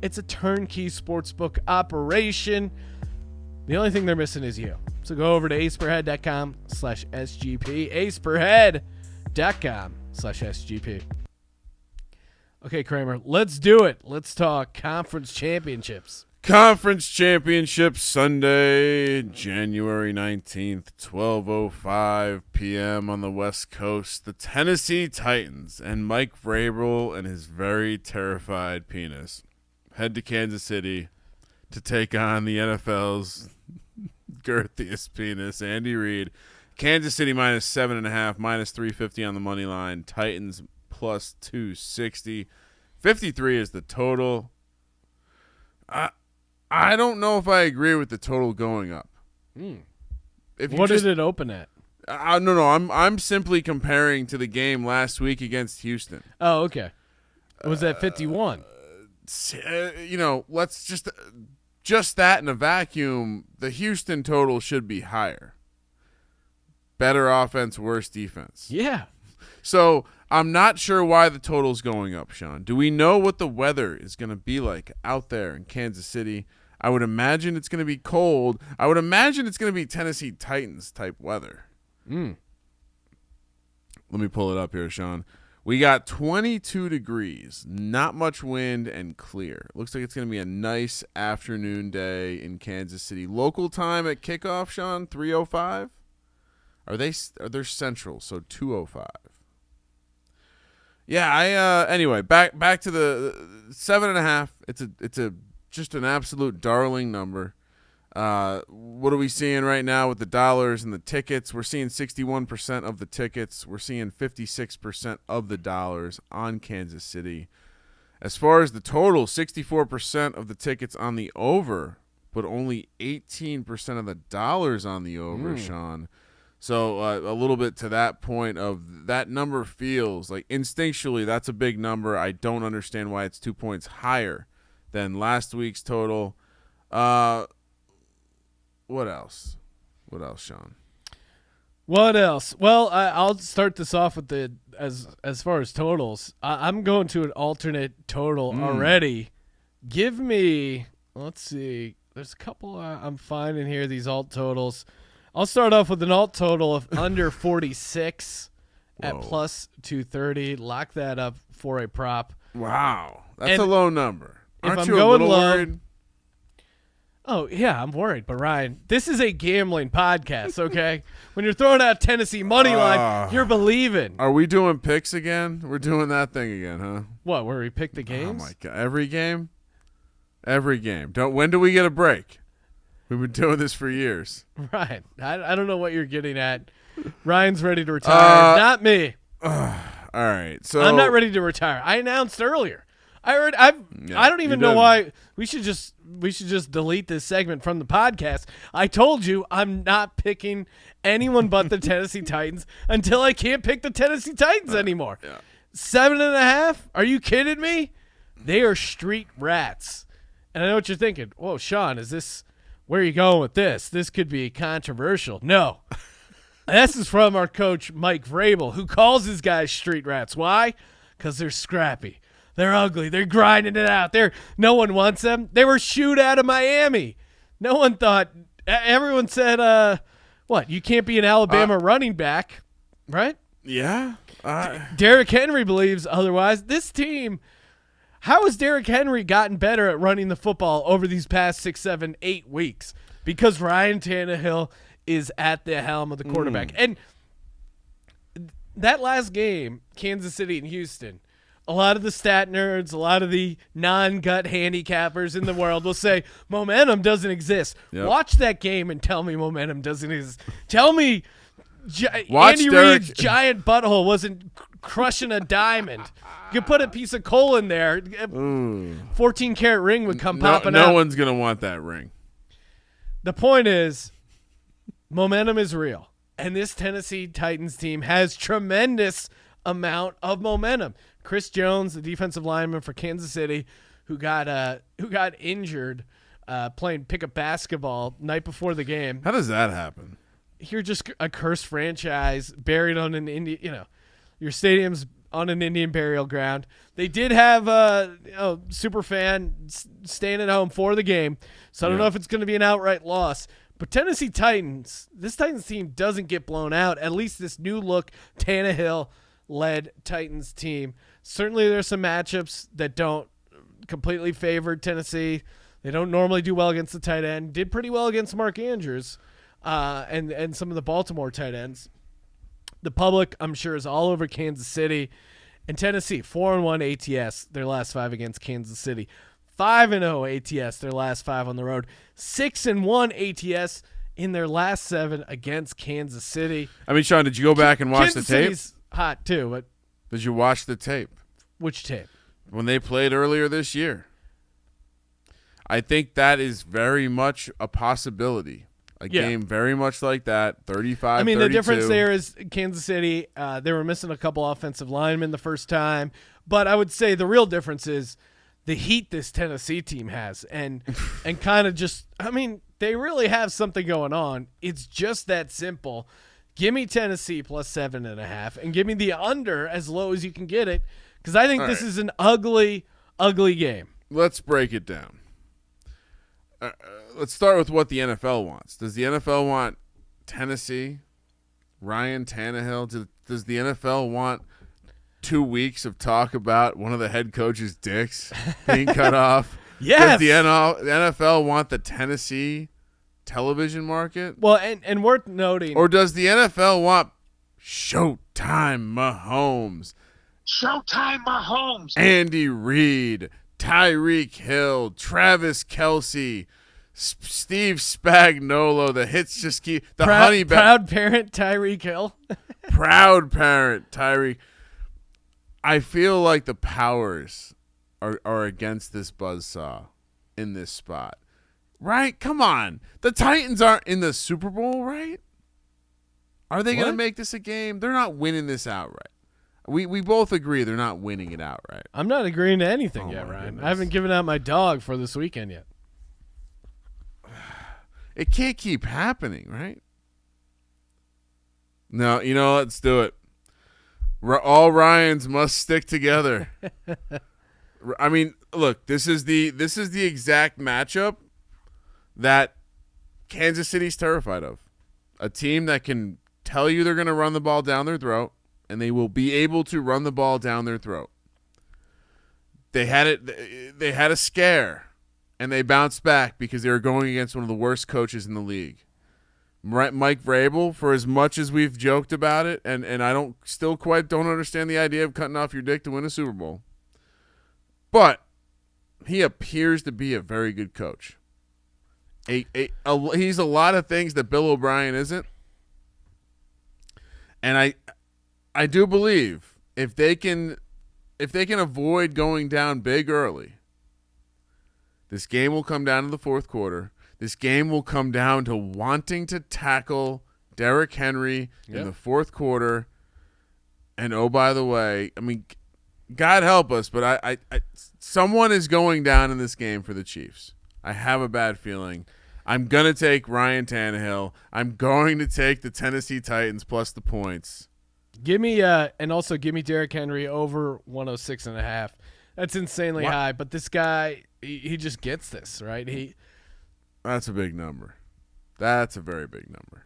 It's a turnkey sportsbook operation. The only thing they're missing is you. So go over to aceperhead.com/SGP. aceperhead.com/SGP. Okay, Kramer, let's do it. Let's talk conference championships. Conference Championship Sunday, January 19th, 12:05 p.m. on the West Coast. The Tennessee Titans and Mike Vrabel and his very terrified penis head to Kansas City to take on the NFL's girthiest penis, Andy Reid. Kansas City minus 7.5, minus 350 on the money line. Titans plus 260. 53 is the total. I don't know if I agree with the total going up. What did it open at? No. I'm simply comparing to the game last week against Houston. Oh, okay. Was that 51? Let's just that in a vacuum. The Houston total should be higher. Better offense, worse defense. Yeah. So I'm not sure why the total's going up, Sean. Do we know what the weather is going to be like out there in Kansas City? I would imagine it's going to be cold. I would imagine it's going to be Tennessee Titans type weather. Let me pull it up here, Sean. We got 22 degrees, not much wind, and clear. Looks like it's going to be a nice afternoon day in Kansas City. Local time at kickoff, Sean, 3:05. They're central, so 2:05. Yeah, anyway, back to the 7.5. It's just an absolute darling number. What are we seeing right now with the dollars and the tickets? We're seeing 61% of the tickets. We're seeing 56% of the dollars on Kansas City. As far as the total, 64% of the tickets on the over, but only 18% of the dollars on the over, Sean. So a little bit to that point of that number feels like instinctually that's a big number. I don't understand why it's 2 points higher than last week's total. What else? What else, Sean? What else? Well, I'll start this off with as far as totals. I'm going to an alternate total already. Give me, let's see. There's a couple I'm finding here, these alt totals. I'll start off with an alt total of under 46 at plus 230. Lock that up for a prop. Wow. That's a low number. Aren't I'm you going a little low, worried? Oh, yeah, I'm worried. But, Ryan, this is a gambling podcast, okay? When you're throwing out Tennessee money line, you're believing. Are we doing picks again? We're doing that thing again, huh? What, where we pick the games? Oh, my God. Every game? Every game. When do we get a break? We've been doing this for years. Right. I don't know what you're getting at. Ryan's ready to retire. Not me. All right. So I'm not ready to retire. I announced earlier. I don't even know why we should just delete this segment from the podcast. I told you I'm not picking anyone but the Tennessee Titans until I can't pick the Tennessee Titans anymore. Yeah. 7.5? Are you kidding me? They are street rats. And I know what you're thinking. Whoa, Sean, where are you going with this? This could be controversial. No. This is from our coach, Mike Vrabel, who calls his guys street rats. Why? Because they're scrappy. They're ugly. They're grinding it out. No one wants them. They were shooed out of Miami. No one thought. Everyone said, what? You can't be an Alabama running back, right? Yeah. Derrick Henry believes otherwise. This team, how has Derrick Henry gotten better at running the football over these past 6, 7, 8 weeks? Because Ryan Tannehill is at the helm of the quarterback. And that last game, Kansas City and Houston, a lot of the stat nerds, a lot of the non-gut handicappers in the world will say momentum doesn't exist. Yep. Watch that game and tell me momentum doesn't exist. Tell me Watch Andy Derek. Reid's giant butthole wasn't crushing a diamond. You could put a piece of coal in there. 14-karat ring would come popping out. No one's going to want that ring. The point is, momentum is real. And this Tennessee Titans team has tremendous amount of momentum. Chris Jones, the defensive lineman for Kansas City, who got injured playing pickup basketball night before the game. How does that happen? You're just a cursed franchise buried on an Indian, your stadium's on an Indian burial ground. They did have super fan staying at home for the game, so I don't know if it's going to be an outright loss. But Tennessee Titans, this Titans team doesn't get blown out. At least this new look Tannehill-led Titans team. Certainly there's some matchups that don't completely favor Tennessee. They don't normally do well against the tight end. Did pretty well against Mark Andrews and some of the Baltimore tight ends. The public, I'm sure, is all over Kansas City. And Tennessee, 4-1 ATS, their last 5 against Kansas City. 5-0 ATS, their last 5 on the road. 6-1 ATS in their last 7 against Kansas City. I mean, Sean, did you go back and watch Kansas the tape? City's hot too, but Did you watch the tape? which tape? When they played earlier this year. I think that is very much a possibility. A game very much like that, 35-32. I mean, the difference there is Kansas City, they were missing a couple offensive linemen the first time. But I would say the real difference is the heat this Tennessee team has. And kind of just, I mean, they really have something going on. It's just that simple. Give me Tennessee plus 7.5 and give me the under as low as you can get it, because I think this is an ugly, ugly game. Let's break it down. Let's start with what the NFL wants. Does the NFL want Tennessee, Ryan Tannehill? Does the NFL want 2 weeks of talk about one of the head coach's dicks being cut off? Yes. Does the NFL want the Tennessee television market? Well, and worth noting. Or does the NFL want Showtime Mahomes? Showtime Mahomes. Andy Reid, Tyreek Hill, Travis Kelce, Steve Spagnuolo. The hits just keep the honey proud parent Tyreek Hill. Proud parent Tyreek. I feel like the powers are against this buzzsaw in this spot. Right? Come on. The Titans aren't in the Super Bowl, right? Are they going to make this a game? They're not winning this outright. We both agree they're not winning it outright. I'm not agreeing to anything yet, Ryan. Goodness. I haven't given out my dog for this weekend yet. It can't keep happening, right? No, let's do it. All Ryans must stick together. I mean, look, this is the exact matchup that Kansas City's terrified of. A team that can tell you they're going to run the ball down their throat, and they will be able to run the ball down their throat. They had a scare, and they bounced back because they were going against one of the worst coaches in the league. Mike Vrabel, for as much as we've joked about it, and I still quite don't understand the idea of cutting off your dick to win a Super Bowl. But he appears to be a very good coach. He's a lot of things that Bill O'Brien isn't. And I do believe if they can avoid going down big early, this game will come down to the fourth quarter. This game will come down to wanting to tackle Derrick Henry in the fourth quarter. And oh, by the way, I mean, God help us, but I someone is going down in this game for the Chiefs. I have a bad feeling. I'm going to take Ryan Tannehill. I'm going to take the Tennessee Titans plus the points. Give me and also give me Derrick Henry over 106.5. That's insanely high, but this guy he just gets this, right? That's a big number. That's a very big number.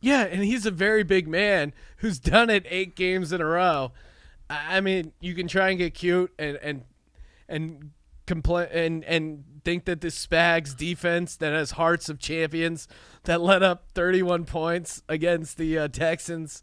Yeah, and he's a very big man who's done it 8 games in a row. I mean, you can try and get cute and complain and think that this Spags defense that has hearts of champions that let up 31 points against the Texans.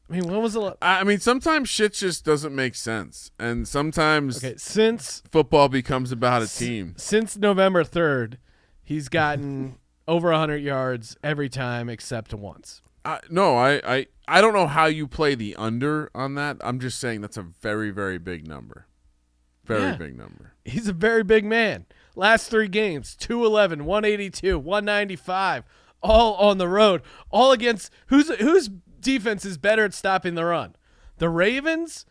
I mean, when was the I mean, sometimes shit just doesn't make sense, and sometimes since football becomes about a team. Since November 3rd, he's gotten over 100 yards every time except once. No, I don't know how you play the under on that. I'm just saying that's a very, very big number. Very big number. He's a very big man. Last 3 games, 211, 182, 195, all on the road, all against whose defense is better at stopping the run? The Ravens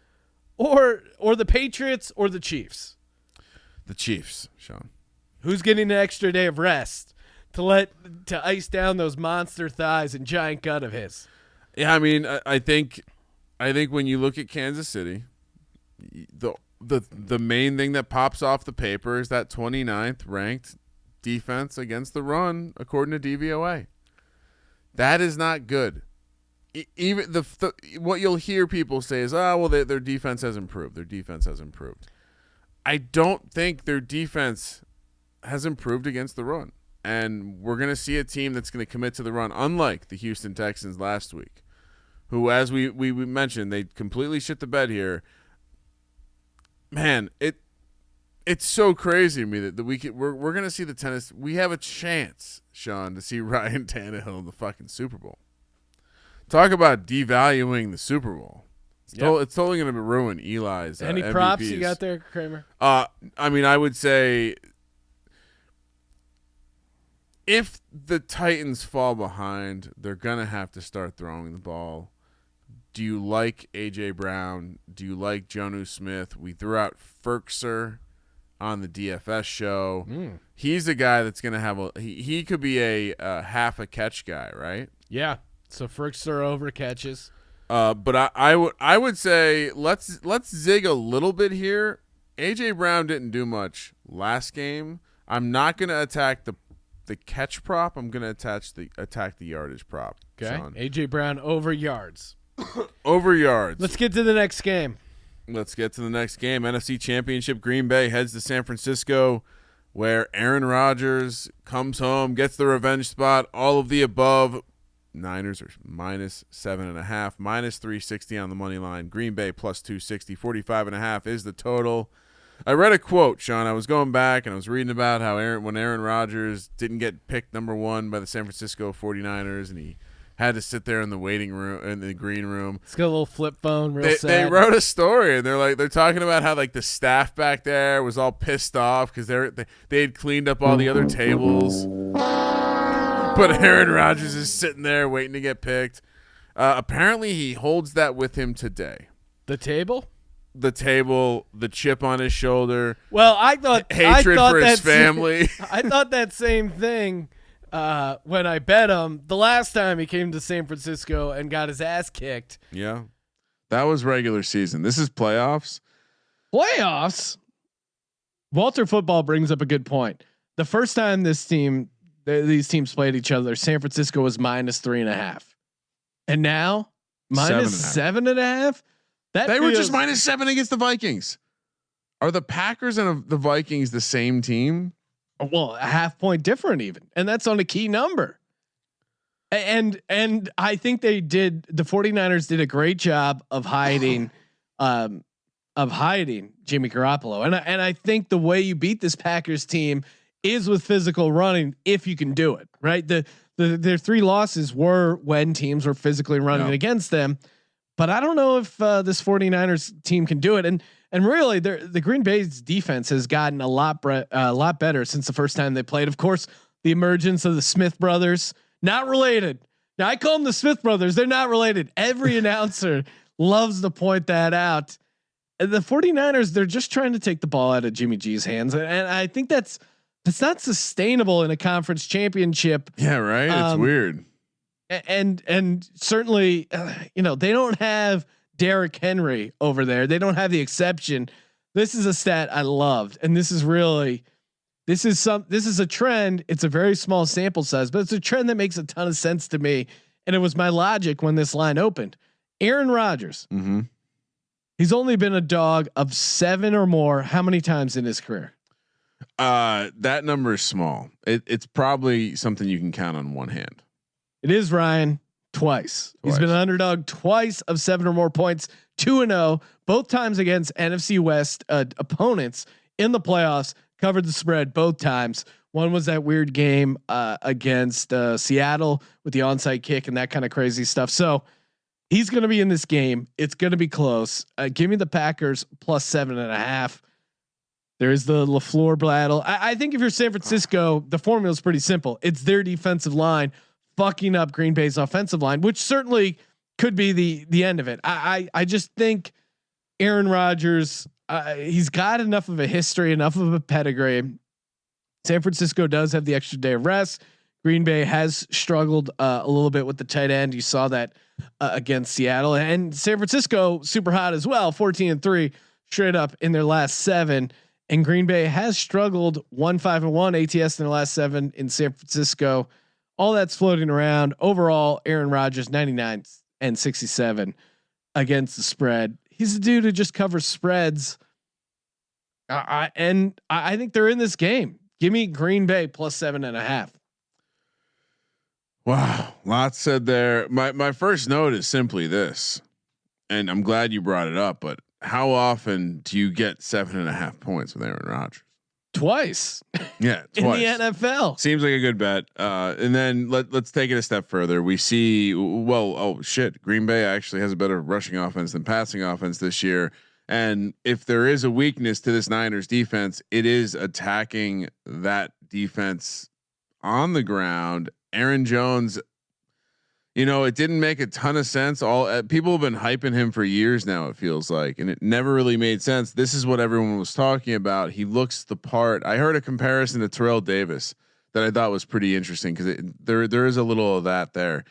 or the Patriots or the Chiefs? The Chiefs, Sean. Who's getting an extra day of rest to ice down those monster thighs and giant gut of his? Yeah, I mean, I think when you look at Kansas City, the main thing that pops off the paper is that 29th ranked defense against the run according to DVOA. That is not good. Even what you'll hear people say is, "Oh, well, their defense has improved. Their defense has improved." I don't think their defense has improved against the run, and we're going to see a team that's going to commit to the run, unlike the Houston Texans last week, who, as we mentioned, they completely shit the bed here. Man, it's so crazy to me that we're going to see the tennis. We have a chance, Sean, to see Ryan Tannehill in the fucking Super Bowl. Talk about devaluing the Super Bowl. It's totally going to ruin Eli's Any MVPs. props you got there, Kramer? I mean, I would say if the Titans fall behind, they're going to have to start throwing the ball. Do you like A.J. Brown? Do you like Jonnu Smith? We threw out Ferkser on the DFS show. He's a guy that's going to have he could be a half a catch guy, right? Yeah. So Ferkser over catches. But I would say let's zig a little bit here. A.J. Brown didn't do much last game. I'm not going to attack the catch prop. I'm going to attack the yardage prop. Okay. Sean. A.J. Brown over yards. Over yards. Let's get to the next game. NFC Championship. Green Bay heads to San Francisco, where Aaron Rodgers comes home, gets the revenge spot, all of the above. Niners are minus 7.5, minus 360 on the money line. Green Bay plus 260, 45.5 is the total. I read a quote, Sean. I was going back and I was reading about how when Aaron Rodgers didn't get picked number 1 by the San Francisco 49ers and he had to sit there in the waiting room, in the green room. It's got a little flip phone, sad. They wrote a story and they're talking about how like the staff back there was all pissed off because they had cleaned up all the other tables. But Aaron Rodgers is sitting there waiting to get picked. Apparently, he holds that with him today. The table? The table, the chip on his shoulder. Well, I thought for his family. I thought that same thing when I bet him the last time he came to San Francisco and got his ass kicked. Yeah, that was regular season. This is playoffs. Playoffs. Walter Football brings up a good point. The first time these teams played each other, San Francisco was minus 3.5, and now minus 7.5. They were just minus 7 against the Vikings. Are the Packers and the Vikings the same team? Well, a half point different even, and that's on a key number. And I think the 49ers did a great job of hiding of hiding Jimmy Garoppolo. And I think the way you beat this Packers team is with physical running, if you can do it right. Their 3 losses were when teams were physically running against them. But I don't know if this 49ers team can do it. And really, the Green Bay's defense has gotten a lot better since the first time they played. Of course, the emergence of the Smith brothers, not related. Now I call them the Smith brothers. They're not related. Every announcer loves to point that out. And the 49ers, they're just trying to take the ball out of Jimmy G's hands. And I think that's not sustainable in a conference championship. Yeah, right. It's weird. And certainly, they don't have Derrick Henry over there. They don't have the exception. This is a stat I loved, and this is a trend. It's a very small sample size, but it's a trend that makes a ton of sense to me. And it was my logic when this line opened. Aaron Rodgers. Mm-hmm. He's only been a dog of 7 or more. How many times in his career? That number is small. It's probably something you can count on one hand. It is, Ryan. Twice. He's been an underdog twice of 7 or more points, 2-0, both times against NFC West opponents in the playoffs. Covered the spread both times. One was that weird game against Seattle with the onside kick and that kind of crazy stuff. So he's going to be in this game. It's going to be close. Give me the Packers plus 7.5. There is the LaFleur battle. I think if you're San Francisco, the formula is pretty simple. It's their defensive line fucking up Green Bay's offensive line, which certainly could be the end of it. I just think Aaron Rodgers, he's got enough of a history, enough of a pedigree. San Francisco does have the extra day of rest. Green Bay has struggled a little bit with the tight end. You saw that against Seattle, and San Francisco super hot as well, 14-3 straight up in their last 7. And Green Bay has struggled 1-5-1 ATS in their last 7 in San Francisco. All that's floating around. Overall, Aaron Rodgers 99-67 against the spread. He's a dude who just covers spreads. I think they're in this game. Give me Green Bay plus 7.5. Wow, lots said there. My first note is simply this, and I'm glad you brought it up. But how often do you get 7.5 points with Aaron Rodgers? Twice. Yeah, twice. In the NFL. Seems like a good bet. And then let's take it a step further. We see, Green Bay actually has a better rushing offense than passing offense this year. And if there is a weakness to this Niners defense, it is attacking that defense on the ground. Aaron Jones, it didn't make a ton of sense. People have been hyping him for years now, it feels like, and it never really made sense. This is what everyone was talking about. He looks the part. I heard a comparison to Terrell Davis that I thought was pretty interesting because there is a little of that there,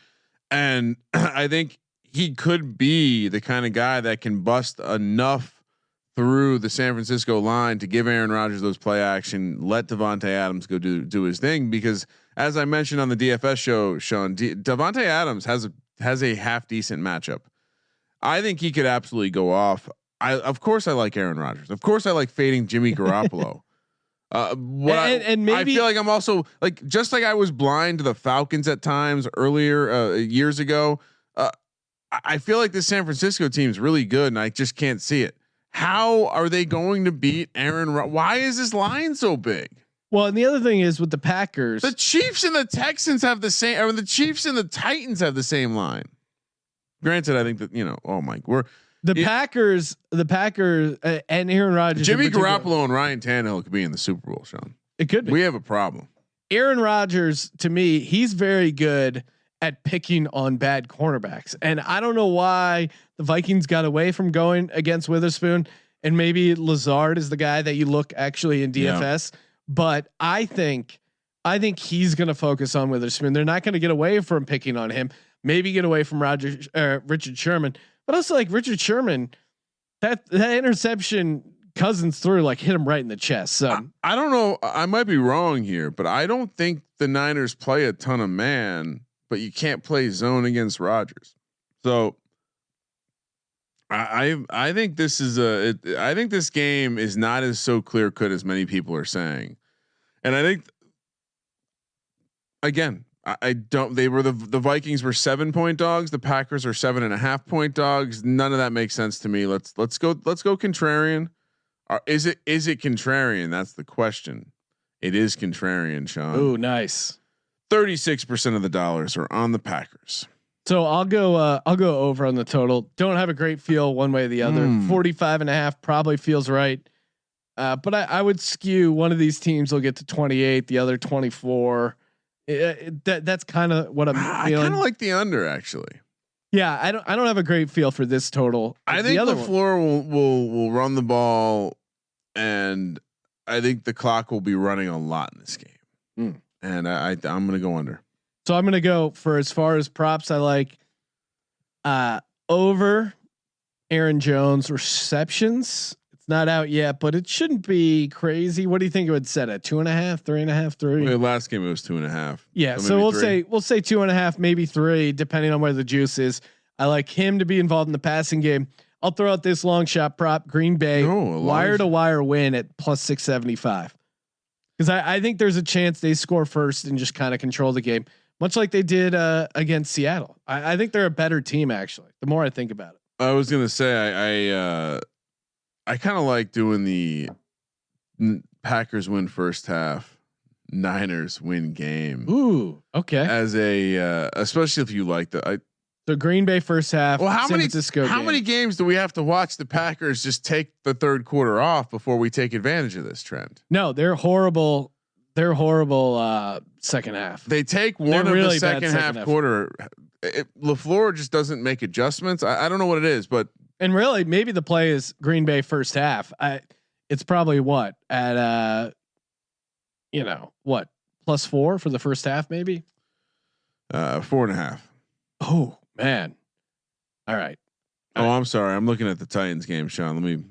and I think he could be the kind of guy that can bust enough through the San Francisco line to give Aaron Rodgers those play action, let Davante Adams go do his thing. Because as I mentioned on the DFS show, Sean, Davante Adams has a half decent matchup. I think he could absolutely go off. Of course I like Aaron Rodgers. Of course I like fading Jimmy Garoppolo. Maybe I feel like I'm also just like I was blind to the Falcons at times earlier years ago. I feel like this San Francisco team is really good, and I just can't see it. How are they going to beat Aaron? Why is this line so big? Well, and the other thing is with the Packers, the Chiefs and the Texans have the same. I mean, the Chiefs and the Titans have the same line. Granted, I think that Packers and Aaron Rodgers, Jimmy Garoppolo and Ryan Tannehill could be in the Super Bowl, Sean. It could be. We have a problem. Aaron Rodgers, to me, he's very good at picking on bad cornerbacks, and I don't know why the Vikings got away from going against Witherspoon, and maybe Lazard is the guy that you look actually in DFS. Yeah. But I think he's going to focus on Witherspoon. They're not going to get away from picking on him. Maybe get away from Richard Sherman, but also like Richard Sherman, that interception Cousins threw hit him right in the chest. So I don't know. I might be wrong here, but I don't think the Niners play a ton of man, but you can't play zone against Rodgers. So I think this is I think this game is not as so clear cut as many people are saying. And I think again, I don't. They were the Vikings were 7-point dogs. The Packers are 7.5-point dogs. None of that makes sense to me. Let's go contrarian. Is it contrarian? That's the question. It is contrarian, Sean. Ooh, nice. 36% of the dollars are on the Packers. So I'll go over on the total. Don't have a great feel one way or the other. 45.5 probably feels right. But I would skew one of these teams will get to 28, the other 24. That's kind of what I'm feeling. I kind of like the under actually. Yeah, I don't have a great feel for this total. I think LaFleur will run the ball, and I think the clock will be running a lot in this game. And I'm going to go under. So I'm going to go for as far as props. I like over Aaron Jones receptions. It's not out yet, but it shouldn't be crazy. What do you think it would set at? 2.5, 3.5, 3? Well, last game it was 2.5. Yeah, so we'll say 2.5, maybe 3, depending on where the juice is. I like him to be involved in the passing game. I'll throw out this long shot prop: Green Bay wire to wire win at plus 675. Because I think there's a chance they score first and just kind of control the game, much like they did against Seattle. I think they're a better team actually. The more I think about it, I was gonna say I kind of like doing the Packers win first half, Niners win game. Ooh, okay. As a especially if you like the so Green Bay first half. Well, how many games do we have to watch the Packers just take the third quarter off before we take advantage of this trend? No, they're horrible. They're horrible second half. They take one of the second half quarter. LaFleur just doesn't make adjustments. I don't know what it is, but really maybe the play is Green Bay first half. It's probably what at +4 for the first half, maybe 4.5. Oh man! All right. I'm sorry. I'm looking at the Titans game, Sean. Let me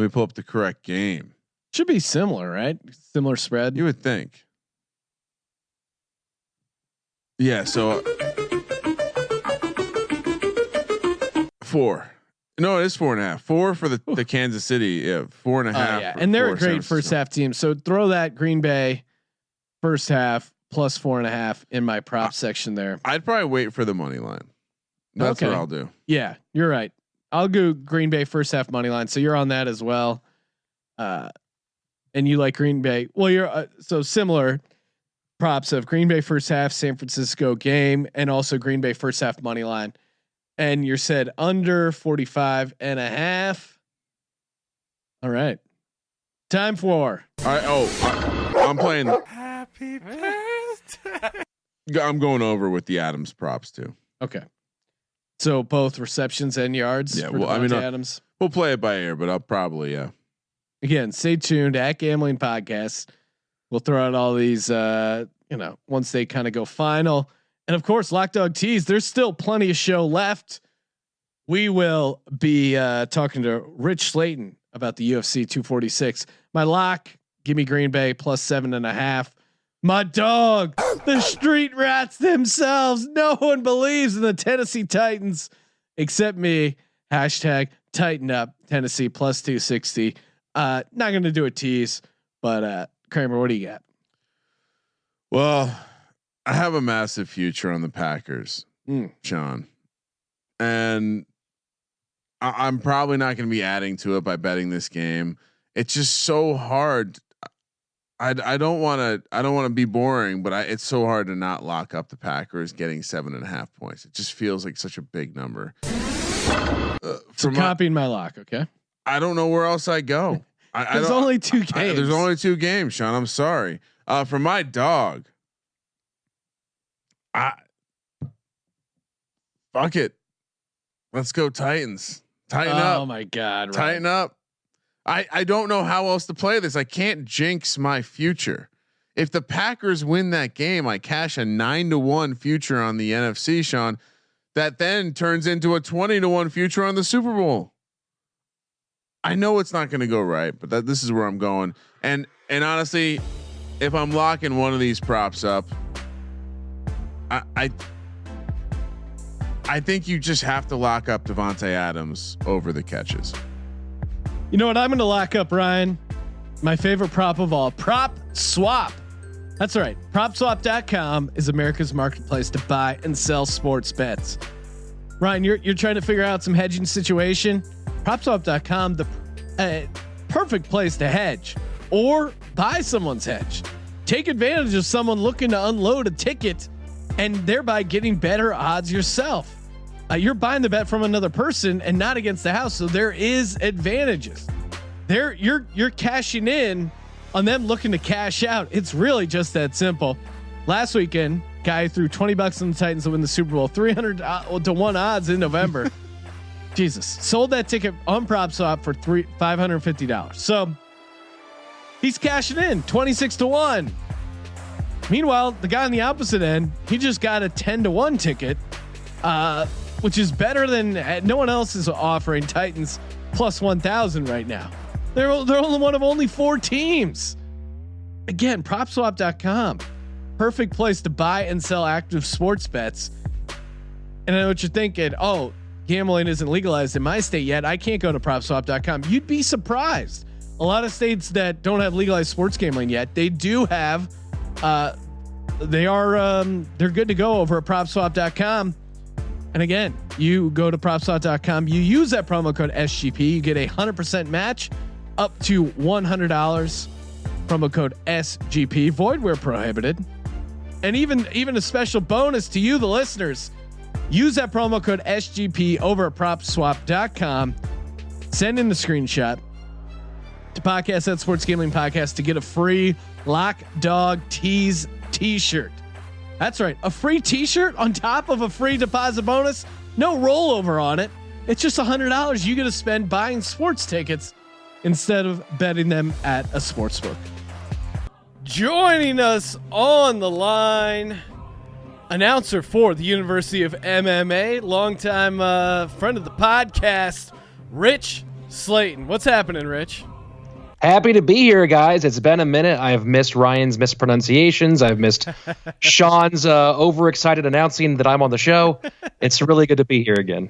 pull up the correct game. Should be similar, right? Similar spread. You would think. Yeah. So 4. No, it is 4.5. 4 for the Kansas City. Yeah, 4.5. Yeah, and they're a great first half team. So throw that Green Bay first half plus 4.5 in my prop section there. I'd probably wait for the money line. That's what I'll do. Yeah, you're right. I'll go Green Bay first half money line. So you're on that as well. And you like Green Bay. Well, you're so similar props of Green Bay first half, San Francisco game, and also Green Bay first half money line. And you're said under 45.5. All right. Time for. I'm playing. Happy birthday. I'm going over with the Adams props too. Okay. So both receptions and yards. Yeah. Well, I mean, Adams. We'll play it by ear, but I'll probably Again, stay tuned at Gambling Podcast. We'll throw out all these, once they kind of go final. And of course, Lock Dog Tees, there's still plenty of show left. We will be talking to Rich Slaton about the UFC 246. My lock, give me Green Bay plus 7.5. My dog, the street rats themselves. No one believes in the Tennessee Titans except me. Hashtag tighten up Tennessee plus 260. Not going to do a tease, but Kramer, what do you got? Well, I have a massive future on the Packers, Sean, and I'm probably not going to be adding to it by betting this game. It's just so hard. I don't want to be boring, but it's so hard to not lock up the Packers getting 7.5 points. It just feels like such a big number. So copying my lock, okay? I don't know where else I go. There's only 2 games. There's only 2 games, Sean. I'm sorry. For my dog, fuck it. Let's go Titans. Tighten up. Oh my God. Tighten up. I don't know how else to play this. I can't jinx my future. If the Packers win that game, I cash a 9-1 future on the NFC, Sean. That then turns into a 20-1 future on the Super Bowl. I know it's not going to go right, but this is where I'm going. And honestly, if I'm locking one of these props up, I think you just have to lock up Devontae Adams over the catches. You know what I'm going to lock up, Ryan? My favorite prop of all, prop swap. That's right. PropSwap.com is America's marketplace to buy and sell sports bets. Ryan, you're trying to figure out some hedging situation. PropSwap.com, the perfect place to hedge or buy someone's hedge. Take advantage of someone looking to unload a ticket and thereby getting better odds yourself. You're buying the bet from another person and not against the house, so there is advantages. You're cashing in on them looking to cash out. It's really just that simple. Last weekend, guy threw $20 on the Titans to win the Super Bowl, 300 to 1 odds in November. Jesus, sold that ticket on PropSwap for $550. So he's cashing in 26 to 1. Meanwhile, the guy on the opposite end, he just got a 10 to 1 ticket, which is better than no one else is offering. Titans plus 1,000 right now. They're only one of only 4 teams. Again, PropSwap.com, perfect place to buy and sell active sports bets. And I know what you're thinking. Oh, gambling isn't legalized in my state yet. I can't go to PropSwap.com. You'd be surprised. A lot of states that don't have legalized sports gambling yet, they do have. They're good to go over at PropSwap.com. And again, you go to PropSwap.com. You use that promo code SGP. You get a 100% match up to $100. Promo code SGP. Void where prohibited. And even a special bonus to you, the listeners. Use that promo code SGP over at PropSwap.com. Send in the screenshot to podcast at Sports Gambling Podcast to get a free Lock Dog Tees t-shirt. That's right. A free t-shirt on top of a free deposit bonus. No rollover on it. It's just $100 you get to spend buying sports tickets instead of betting them at a sportsbook. Joining us on the line, announcer for the University of MMA, longtime friend of the podcast, Rich Slaton. What's happening, Rich? Happy to be here, guys. It's been a minute. I've missed Ryan's mispronunciations. I've missed Sean's overexcited announcing that I'm on the show. It's really good to be here again.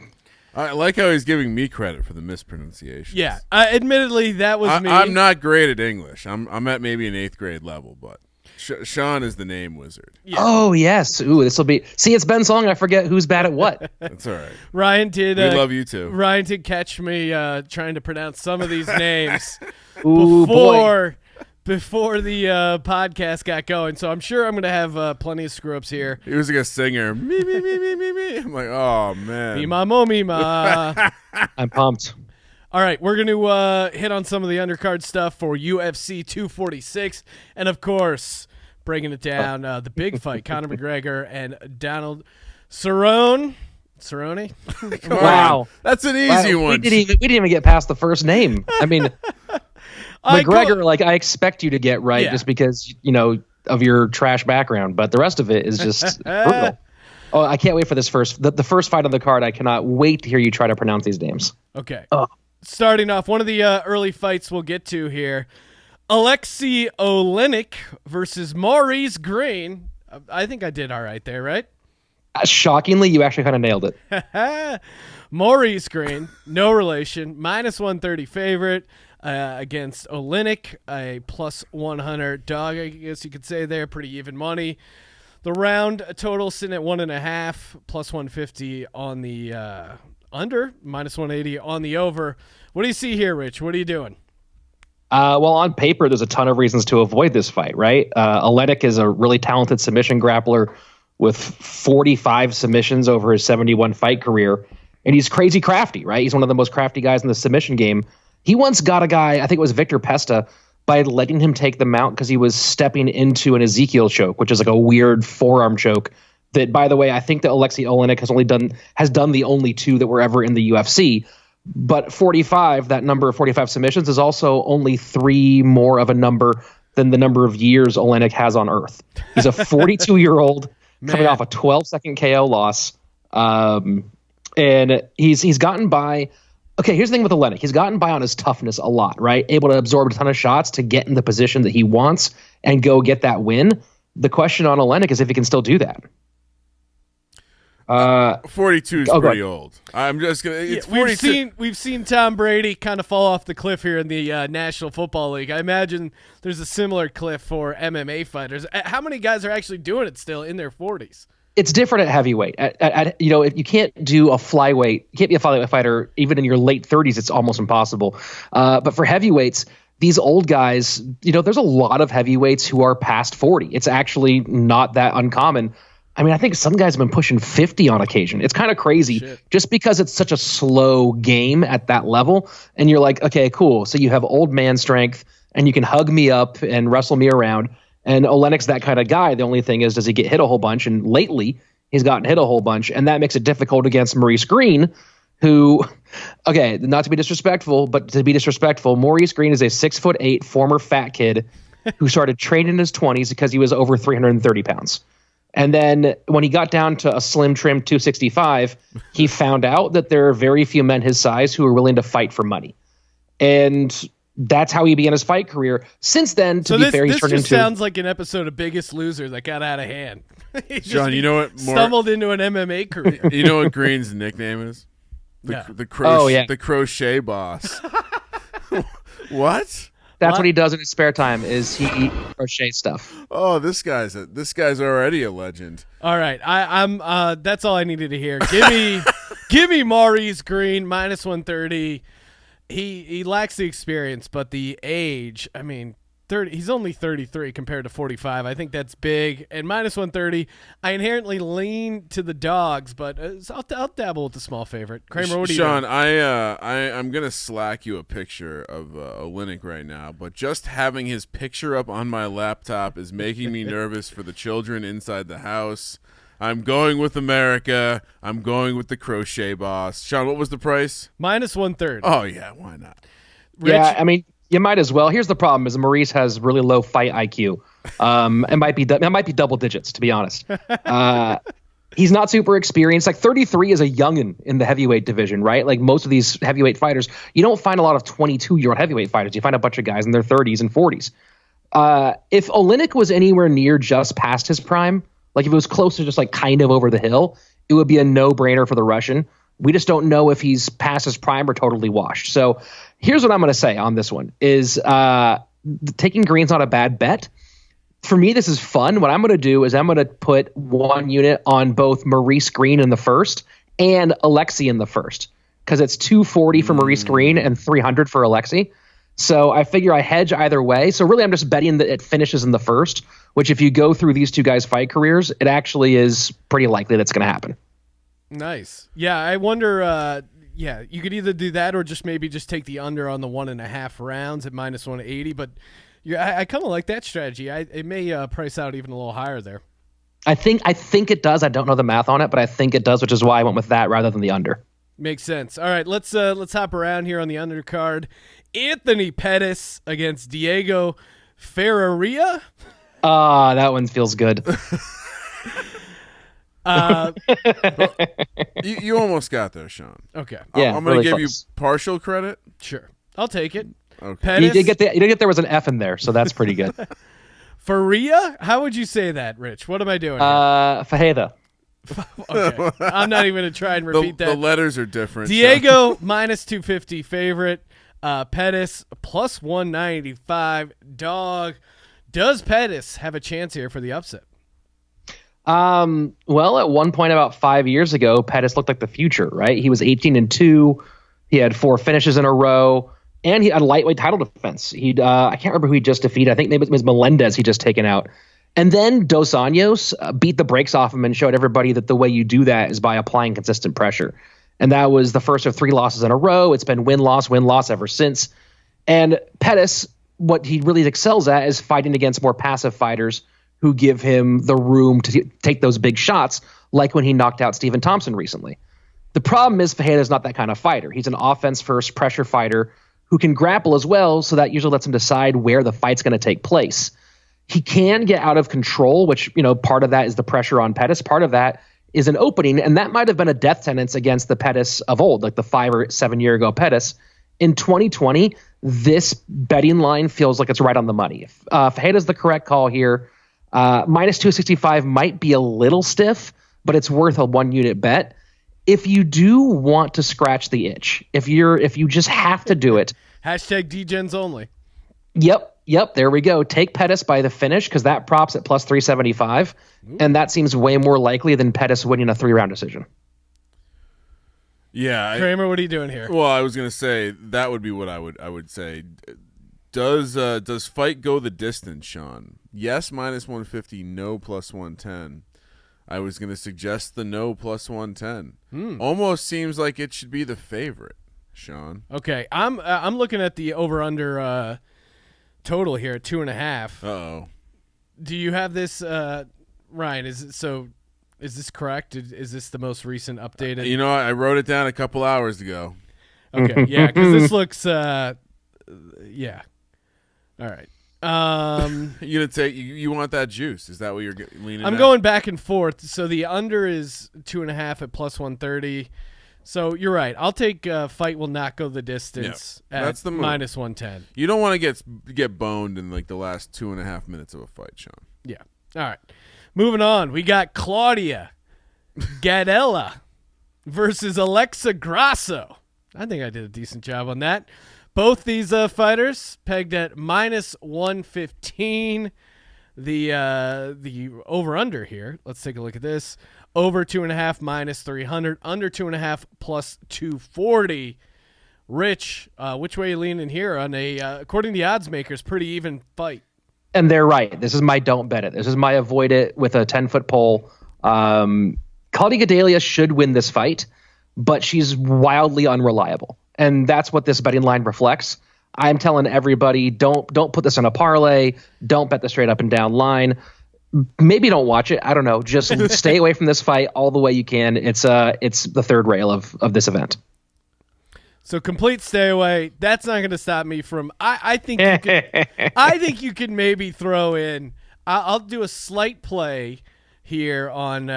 I like how he's giving me credit for the mispronunciations. Yeah, admittedly, that was me. I'm not great at English. I'm at maybe an 8th grade level, but Sean is the name wizard. Yeah. Oh yes. Ooh, this will be. See, it's been so long. I forget who's bad at what. That's all right. Ryan did. We love you too. Ryan did catch me trying to pronounce some of these names Ooh, before the podcast got going. So I'm sure I'm going to have plenty of screw ups here. He was like a singer. Me. I'm like, oh man. Me ma. I'm pumped. All right, we're going to hit on some of the undercard stuff for UFC 246. And, of course, breaking it down, the big fight, Conor McGregor and Donald Cerrone. Wow. That's an easy one. We didn't even get past the first name. I mean, McGregor, I expect you to get right just because, of your trash background. But the rest of it is just brutal. Oh, I can't wait for this the first fight on the card. I cannot wait to hear you try to pronounce these names. Okay. Starting off, one of the early fights we'll get to here, Alexei Olynyk versus Maurice Greene. I think I did all right there, right? Shockingly, you actually kind of nailed it. Maurice Greene, no relation, -130 favorite against Olynyk, a +100 dog, I guess you could say there, pretty even money. The round total sitting at 1.5, +150 on the under, -180 on the over. What do you see here, Rich? What are you doing? Well, on paper, there's a ton of reasons to avoid this fight, right? Olynyk is a really talented submission grappler with 45 submissions over his 71 fight career. And he's crazy crafty, right? He's one of the most crafty guys in the submission game. He once got a guy, I think it was Victor Pesta, by letting him take the mount because he was stepping into an Ezekiel choke, which is like a weird forearm choke. That, by the way, I think that Alexei Olynyk has done the only 2 that were ever in the UFC. But 45, that number of 45 submissions, is also only 3 more of a number than the number of years Olynyk has on Earth. He's a 42-year-old coming off a 12-second KO loss, and he's gotten by. Okay, here's the thing with Olynyk. He's gotten by on his toughness a lot, right? Able to absorb a ton of shots to get in the position that he wants and go get that win. The question on Olynyk is if he can still do that. 42 is pretty old. I'm just gonna. It's 42. We've seen Tom Brady kind of fall off the cliff here in the National Football League. I imagine there's a similar cliff for MMA fighters. How many guys are actually doing it still in their 40s? It's different at heavyweight. If you can't do a flyweight, you can't be a flyweight fighter even in your late 30s. It's almost impossible. But for heavyweights, these old guys, there's a lot of heavyweights who are past 40. It's actually not that uncommon. I mean, I think some guys have been pushing 50 on occasion. It's kind of crazy just because it's such a slow game at that level. And you're like, okay, cool. So you have old man strength and you can hug me up and wrestle me around. And Olynyk's that kind of guy. The only thing is, does he get hit a whole bunch? And lately, he's gotten hit a whole bunch. And that makes it difficult against Maurice Greene, who, okay, not to be disrespectful, but to be disrespectful, Maurice Greene is a 6'8" former fat kid who started training in his 20s because he was over 330 pounds. And then when he got down to a slim trim 265, he found out that there are very few men his size who are willing to fight for money. And that's how he began his fight career. Since then, to be fair, he's turned into... This sounds like an episode of Biggest Loser that got out of hand. John, you know what? Stumbled into an MMA career. You know what Greene's nickname is? The crochet boss. What? That's what he does in his spare time. Is he crochet stuff? Oh, this guy's already a legend. All right, I'm. That's all I needed to hear. Give me Maurice Greene minus 130. He lacks the experience, but the age. I mean, 30. He's only 33 compared to 45. I think that's big. And minus 130. I inherently lean to the dogs, but I'll dabble with the small favorite. Kramer, what do you Sean, think? I'm gonna slack you a picture of Olynyk right now, but just having his picture up on my laptop is making me nervous for the children inside the house. I'm going with America. I'm going with the crochet boss. Sean, what was the price? Minus 130. Oh yeah, why not? Rich? Yeah, I mean, you might as well. Here's the problem: is Maurice has really low fight IQ. It might be double digits, to be honest. He's not super experienced. Like 33 is a youngin in the heavyweight division, right? Like most of these heavyweight fighters, you don't find a lot of 22-year-old heavyweight fighters. You find a bunch of guys in their 30s and 40s. If Olynyk was anywhere near just past his prime, like if it was close to just like kind of over the hill, it would be a no-brainer for the Russian. We just don't know if he's past his prime or totally washed. So here's what I'm going to say on this one is taking Green's not a bad bet. For me, this is fun. What I'm going to do is I'm going to put one unit on both Maurice Greene in the first and Alexei in the first because it's 240 for Maurice Greene and 300 for Alexei. So I figure I hedge either way. So really, I'm just betting that it finishes in the first, which if you go through these two guys' fight careers, it actually is pretty likely that's going to happen. Nice. Yeah, I wonder, you could either do that or just take the under on the 1.5 rounds at minus 180. But I kind of like that strategy. It may price out even a little higher there. I think it does. I don't know the math on it, but I think it does, which is why I went with that rather than the under. Makes sense. All right, let's hop around here on the undercard. Anthony Pettis against Diego Faria. That one feels good. You almost got there, Sean. Okay. Yeah, I'm going to give close. you partial credit. Sure. I'll take it. Okay. Pettis, You did get there was an F in there, so that's pretty good. Faria? How would you say that, Rich? What am I doing here? Fajeda. Okay. I'm not even going to try and repeat that. The letters are different. Diego, minus 250 favorite. Pettis, plus 195. Dog. Does Pettis have a chance here for the upset? Well, at one point about 5 years ago, Pettis looked like the future, right? He was 18-2. He had 4 finishes in a row, and he had a lightweight title defense. I can't remember who he just defeated. I think maybe it was Melendez he just taken out. And then Dos Anjos beat the brakes off him and showed everybody that the way you do that is by applying consistent pressure. And that was the first of 3 losses in a row. It's been win-loss ever since. And Pettis, what he really excels at is fighting against more passive fighters who give him the room to take those big shots, like when he knocked out Stephen Thompson recently. The problem is Fajeda is not that kind of fighter. He's an offense-first pressure fighter who can grapple as well, so that usually lets him decide where the fight's going to take place. He can get out of control, which, part of that is the pressure on Pettis. Part of that is an opening, and that might have been a death sentence against the Pettis of old, like the 5 or 7 year ago Pettis. In 2020, this betting line feels like it's right on the money. If Fajeda's the correct call here, minus 265 might be a little stiff, but it's worth a 1 unit bet. If you do want to scratch the itch, if you just have to do it. Hashtag DGens only. Yep. There we go. Take Pettis by the finish because that props at plus 375. And that seems way more likely than Pettis winning a 3-round decision. Yeah. Kramer, what are you doing here? Well, I was going to say that would be what I would say. Does fight go the distance, Sean? Yes, minus 150, no plus 110. I was going to suggest the no plus 110. Almost seems like it should be the favorite, Sean. Okay, I'm looking at the over-under total here at 2.5. Uh-oh. Do you have this, Ryan? Is this correct? Is this the most recent updated? You know, I wrote it down a couple hours ago. Okay, yeah, because this looks, yeah. All right. You gonna take? You want that juice? Is that what you're leaning? I'm going back and forth. So the under is 2.5 at plus 130. So you're right. I'll take fight will not go the distance at that's the move. minus 110. You don't want to get boned in like the last 2.5 minutes of a fight, Sean. Yeah. All right. Moving on. We got Claudia Gadelha versus Alexei Grasso. I think I did a decent job on that. Both these fighters pegged at minus 115. The over-under here. Let's take a look at this. Over 2.5 minus 300. Under 2.5 plus 240. Rich, which way are you leaning here on a, according to the odds makers, pretty even fight? And they're right. This is my don't bet it. This is my avoid it with a 10-foot pole. Claudia Gadelha should win this fight, but she's wildly unreliable. And that's what this betting line reflects. I'm telling everybody, don't put this on a parlay. Don't bet the straight up and down line. Maybe don't watch it. I don't know. Just stay away from this fight all the way you can. It's the third rail of this event. So complete stay away. That's not going to stop me from. I think you could. I think you could maybe throw in. I'll do a slight play here on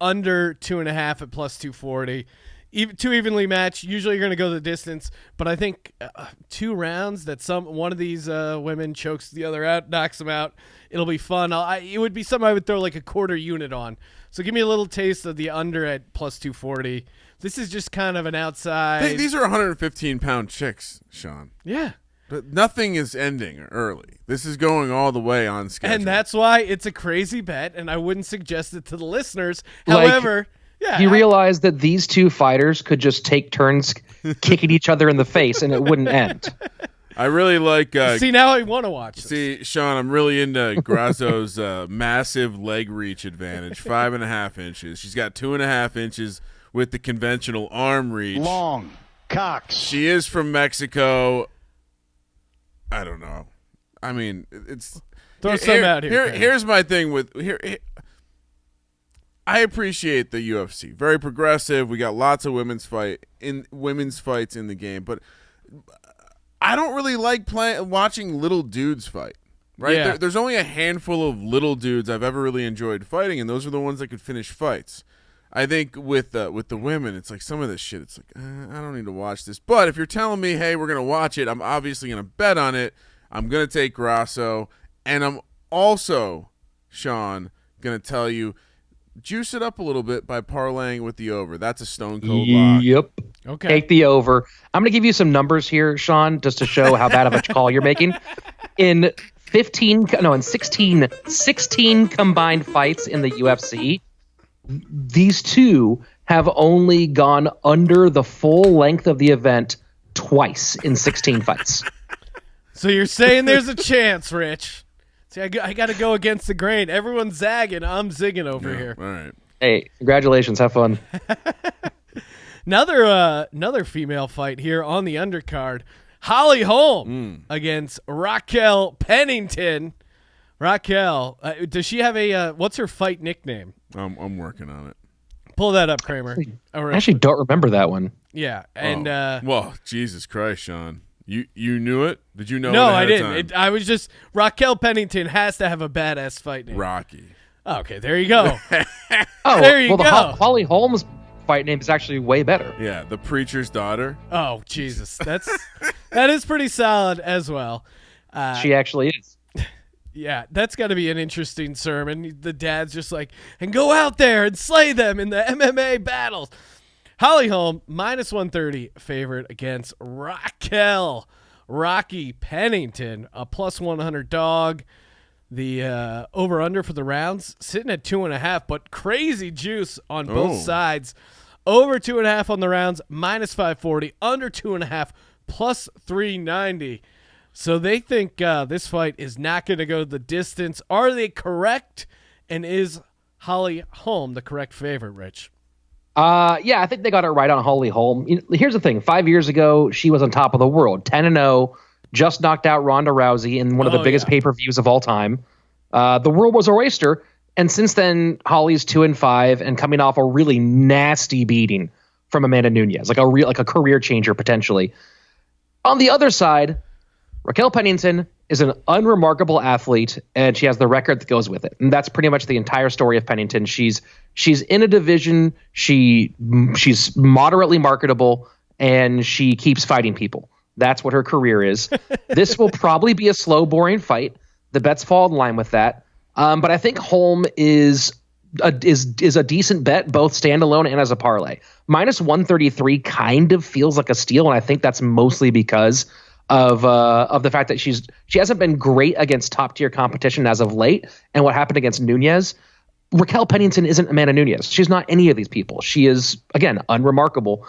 under 2.5 at plus 240. Too evenly matched. Usually you're going to go the distance, but I think 2 rounds that one of these women chokes the other out, knocks them out. It'll be fun. It would be something I would throw like a quarter unit on. So give me a little taste of the under at plus 240. This is just kind of an outside. These are 115-pound chicks, Sean. Yeah. But nothing is ending early. This is going all the way on schedule. And that's why it's a crazy bet, and I wouldn't suggest it to the listeners. However, yeah. You realize that these two fighters could just take turns kicking each other in the face, and it wouldn't end. I really like. See, now I want to watch this. See, Sean, I'm really into Grasso's massive leg reach advantage, 5.5 inches. She's got 2.5 inches with the conventional arm reach. Long cocks. She is from Mexico. I don't know. I mean, it's throw some out here. Here's my thing with here. I appreciate the UFC. Very progressive. We got lots of women's fights in the game, but I don't really like watching little dudes fight. Right? Yeah. There's only a handful of little dudes I've ever really enjoyed fighting, and those are the ones that could finish fights. I think with the women, it's like some of this shit. It's like I don't need to watch this. But if you're telling me, hey, we're gonna watch it, I'm obviously gonna bet on it. I'm gonna take Grasso, and I'm also, Sean, gonna tell you, juice it up a little bit by parlaying with the over. That's a stone cold lock. Yep. Okay. Take the over. I'm going to give you some numbers here, Sean, just to show how bad of a call you're making. In 16 combined fights in the UFC, these two have only gone under the full length of the event twice in 16 fights. So you're saying there's a chance, Rich. See, I got to go against the grain. Everyone's zagging. I'm zigging over here. All right. Hey, congratulations. Have fun. Another female fight here on the undercard. Holly Holm against Raquel Pennington. Raquel, does she have a what's her fight nickname? I'm working on it. Pull that up, Kramer. I actually don't remember that one. Yeah, and well, Jesus Christ, Sean. You knew it? Did you know? No, it ahead I of didn't. time? I was just Raquel Pennington has to have a badass fight name. Rocky. Okay, there you go. Oh, there you well, go. the Holly Holmes fight name is actually way better. Yeah, the preacher's daughter. Oh, Jesus. That is pretty solid as well. She actually is. Yeah, that's got to be an interesting sermon. The dad's just like, and go out there and slay them in the MMA battles. Holly Holm, minus 130 favorite against Raquel. Rocky Pennington, a plus 100 dog. The over-under for the rounds sitting at 2.5, but crazy juice on both sides. Over 2.5 on the rounds, minus 540. Under 2.5, plus 390. So they think this fight is not going to go the distance. Are they correct? And is Holly Holm the correct favorite, Rich? Yeah, I think they got it right on Holly Holm. Here's the thing. 5 years ago, she was on top of the world. 10-0, just knocked out Ronda Rousey in one of the biggest pay-per-views of all time. The world was her oyster. And since then, Holly's 2-5 and coming off a really nasty beating from Amanda Nunes, like a career changer potentially. On the other side, Raquel Pennington is an unremarkable athlete, and she has the record that goes with it. And that's pretty much the entire story of Pennington. She's in a division. She's moderately marketable, and she keeps fighting people. That's what her career is. This will probably be a slow, boring fight. The bets fall in line with that. But I think Holm is a decent bet, both standalone and as a parlay. Minus 133 kind of feels like a steal, and I think that's mostly because of the fact that she hasn't been great against top tier competition as of late, and what happened against Nunes. Raquel Pennington isn't Amanda Nunes. She's not any of these people. She is, again, unremarkable.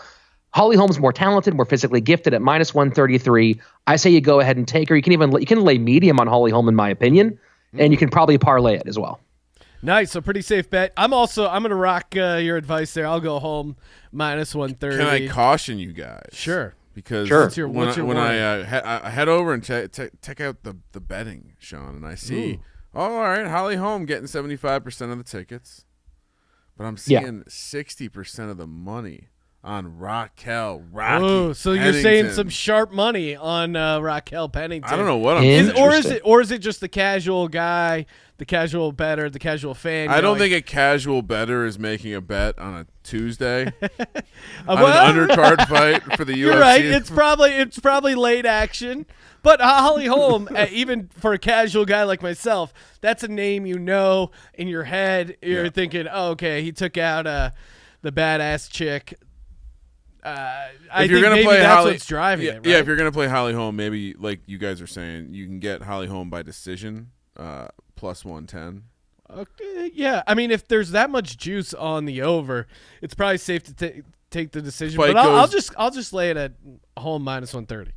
Holly Holm's more talented, more physically gifted at minus 133. I say you go ahead and take her. You can lay medium on Holly Holm in my opinion, and you can probably parlay it as well. Nice, so pretty safe bet. I'm going to rock your advice there. I'll go home minus 130. Can I caution you guys? Sure. Because when I head over and check out the betting, Sean, and I see, all right, Holly Holm getting 75% of the tickets, but I'm seeing 60% of the money on Raquel. Oh, so Pennington. You're saying some sharp money on Raquel Pennington? I don't know what I'm saying. Or is it just the casual guy, the casual bettor, the casual fan? I don't think a casual bettor is making a bet on a Tuesday on an undercard fight for the UFC. You're right. It's probably late action. But Holly Holm, even for a casual guy like myself, that's a name you know in your head. You're thinking, oh, okay, he took out the badass chick. I think maybe that's what's driving it, right? Yeah, if you're going to play Holly Holm, maybe like you guys are saying, you can get Holly Holm by decision, plus 110. Okay, yeah. I mean, if there's that much juice on the over, it's probably safe to take the decision. But I'll just lay it at Holm minus 130.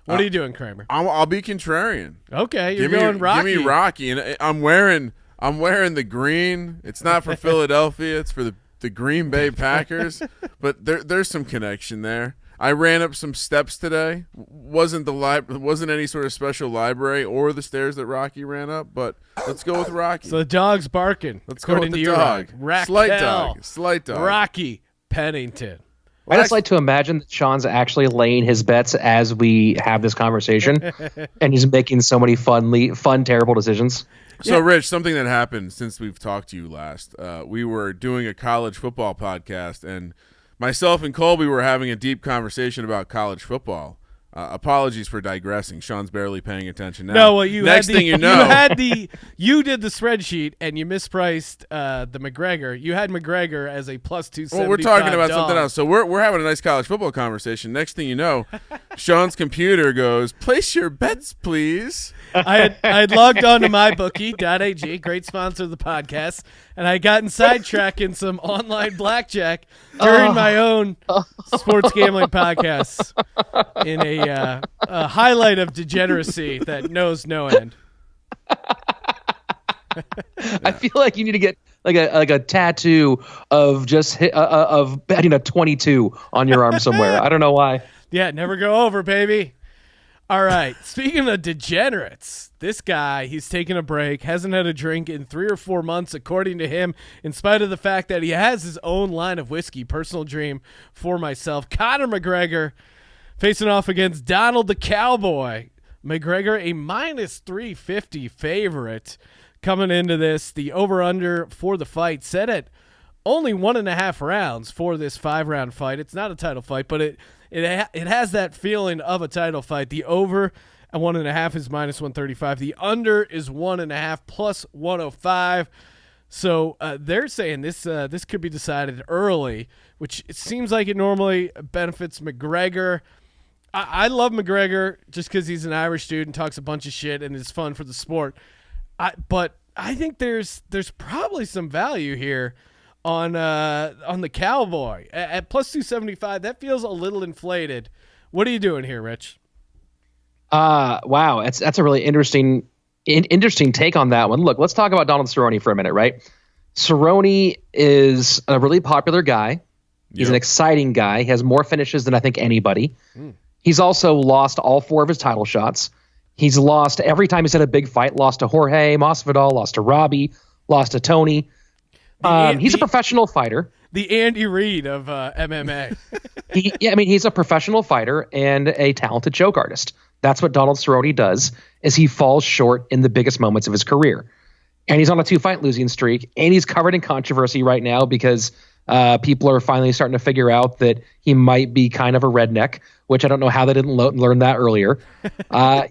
What are you doing, Kramer? I'll be contrarian. Okay, you're going Rocky. Give me Rocky, and I'm wearing the green. It's not for Philadelphia. It's for the Green Bay Packers. But there's some connection there. I ran up some steps today. Wasn't any sort of special library or the stairs that Rocky ran up, but let's go with Rocky. So the dog's barking. Let's go with the dog. Raquel, Slight dog. Rocky Pennington. I just like to imagine that Sean's actually laying his bets as we have this conversation, and he's making so many fun, terrible decisions. So, Rich, something that happened since we've talked to you last, we were doing a college football podcast, and myself and Colby were having a deep conversation about college football. Apologies for digressing. Sean's barely paying attention now. No, well, you did the spreadsheet and you mispriced the McGregor. You had McGregor as a plus 275. Well, we're talking about something else. So we're having a nice college football conversation. Next thing you know, Sean's computer goes, "Place your bets, please." I had logged on to mybookie.ag, great sponsor of the podcast, and I gotten sidetracked in some online blackjack during my own sports gambling podcasts in a highlight of degeneracy that knows no end. I feel like you need to get like a tattoo of just of betting a 22 on your arm somewhere. I don't know why. Yeah, never go over, baby. All right. Speaking of degenerates, this guy, he's taking a break, hasn't had a drink in 3 or 4 months, according to him, in spite of the fact that he has his own line of whiskey. Personal dream for myself. Conor McGregor facing off against Donald the Cowboy. McGregor, a minus 350 favorite coming into this. The over-under for the fight set at only 1.5 rounds for this 5-round fight. It's not a title fight, but it has that feeling of a title fight. The over and 1.5 is minus 135. The under is 1.5 plus 105. So they're saying this could be decided early, which it seems like it normally benefits McGregor. I love McGregor just because he's an Irish dude and talks a bunch of shit and it's fun for the sport. But I think there's probably some value here on the Cowboy at plus 275. That feels a little inflated. What are you doing here, Rich? Wow, that's a really interesting take on that one. Look, let's talk about Donald Cerrone for a minute, right? Cerrone is a really popular guy. He's an exciting guy. He has more finishes than I think anybody. He's also lost all 4 of his title shots. He's lost every time he's had a big fight. Lost to Jorge Masvidal, lost to Robbie, lost to Tony. He's a professional fighter. The Andy Reid of MMA. He's a professional fighter and a talented joke artist. That's what Donald Cerrone does, is he falls short in the biggest moments of his career. And he's on a 2-fight losing streak, and he's covered in controversy right now because people are finally starting to figure out that he might be kind of a redneck, which I don't know how they didn't learn that earlier.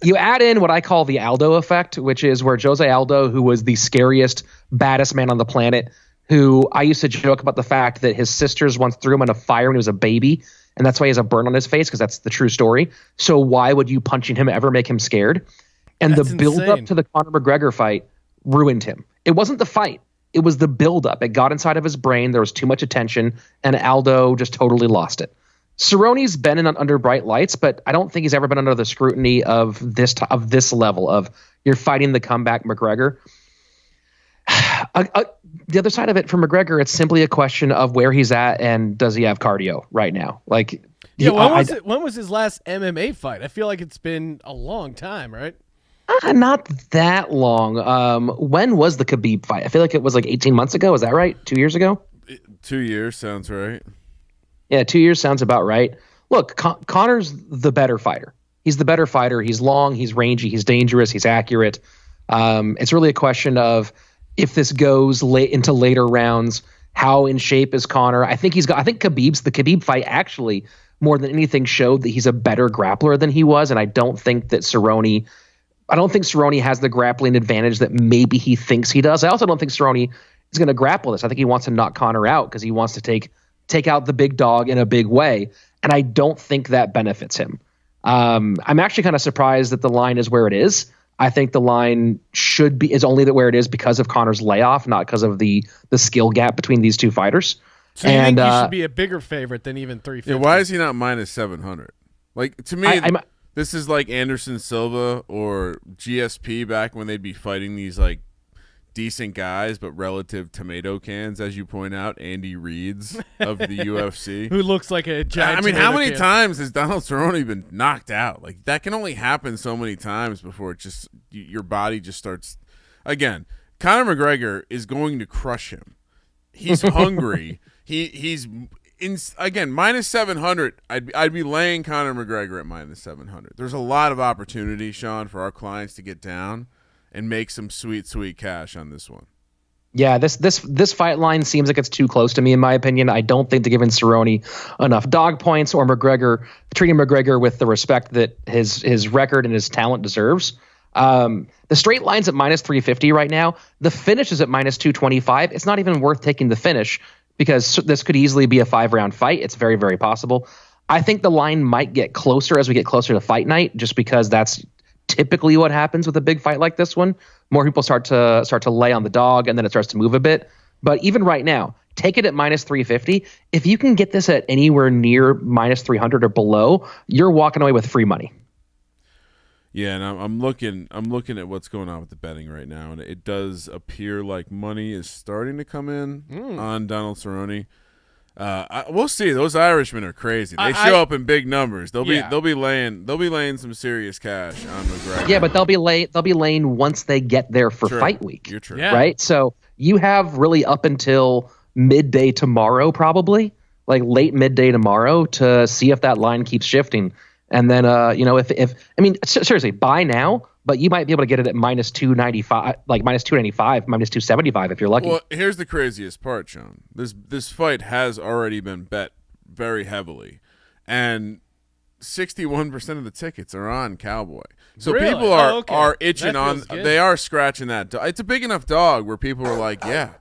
You add in what I call the Aldo effect, which is where Jose Aldo, who was the scariest, baddest man on the planet, who I used to joke about the fact that his sisters once threw him in a fire when he was a baby, and that's why he has a burn on his face, because that's the true story. So why would you punching him ever make him scared? And That's the build-up to the Conor McGregor fight ruined him. It wasn't the fight. It was the build-up. It got inside of his brain. There was too much attention, and Aldo just totally lost it. Cerrone's been under bright lights, but I don't think he's ever been under the scrutiny of this level of you're fighting the comeback McGregor. The other side of it for McGregor, it's simply a question of where he's at and does he have cardio right now? Like, when was his last MMA fight? I feel like it's been a long time, right? Not that long. When was the Khabib fight? I feel like it was like 18 months ago. Is that right? 2 years ago? 2 years sounds right. Yeah, 2 years sounds about right. Look, Conor's the better fighter. He's the better fighter. He's long, he's rangy, he's dangerous, he's accurate. It's really a question of if this goes into later rounds, how in shape is Conor? I think the Khabib fight actually more than anything showed that he's a better grappler than he was, and I don't think Cerrone has the grappling advantage that maybe he thinks he does. I also don't think Cerrone is going to grapple this. I think he wants to knock Conor out because he wants to take out the big dog in a big way, and I don't think that benefits him. I'm actually kind of surprised that the line is where it is. I think the line is only where it is because of Conor's layoff, not because of the skill gap between these two fighters. So you think he should be a bigger favorite than even 350? Yeah, why is he not minus 700? Like, to me, this is like Anderson Silva or GSP back when they'd be fighting these like decent guys, but relative tomato cans, as you point out, Andy Reid's of the UFC. Who looks like a giant how many times has Donald Cerrone been knocked out? Like, that can only happen so many times before it just your body just starts. Again, Conor McGregor is going to crush him. He's hungry. He's again minus 700. I'd be laying Conor McGregor at minus 700. There's a lot of opportunity, Sean, for our clients to get down and make some sweet cash on this one. Yeah, this fight line seems like it's too close to me, in my opinion. I don't think they're giving Cerrone enough dog points or treating McGregor with the respect that his record and his talent deserves. The straight line's at minus 350 right now. The finish is at minus 225. It's not even worth taking the finish because this could easily be a 5-round fight. It's very, very possible. I think the line might get closer as we get closer to fight night, just because that's typically what happens with a big fight like this one. More people start to lay on the dog, and then it starts to move a bit. But even right now, take it at minus 350. If you can get this at anywhere near minus 300 or below, you're walking away with free money. Yeah, and I'm looking at what's going on with the betting right now, and it does appear like money is starting to come in on Donald Cerrone. We'll see. Those Irishmen are crazy. They show up in big numbers. They'll be laying some serious cash on McGregor. Yeah, but they'll be laying once they get there for fight week. You're true. Yeah. Right? So you have really up until midday tomorrow, probably like late midday tomorrow, to see if that line keeps shifting. And then seriously, buy now, but you might be able to get it at minus 295, like minus 295, minus 275 if you're lucky. Well, here's the craziest part, Sean. This fight has already been bet very heavily, and 61% of the tickets are on Cowboy. So Really? people are itching That on. feels good. They are scratching that. It's a big enough dog where people are like, yeah,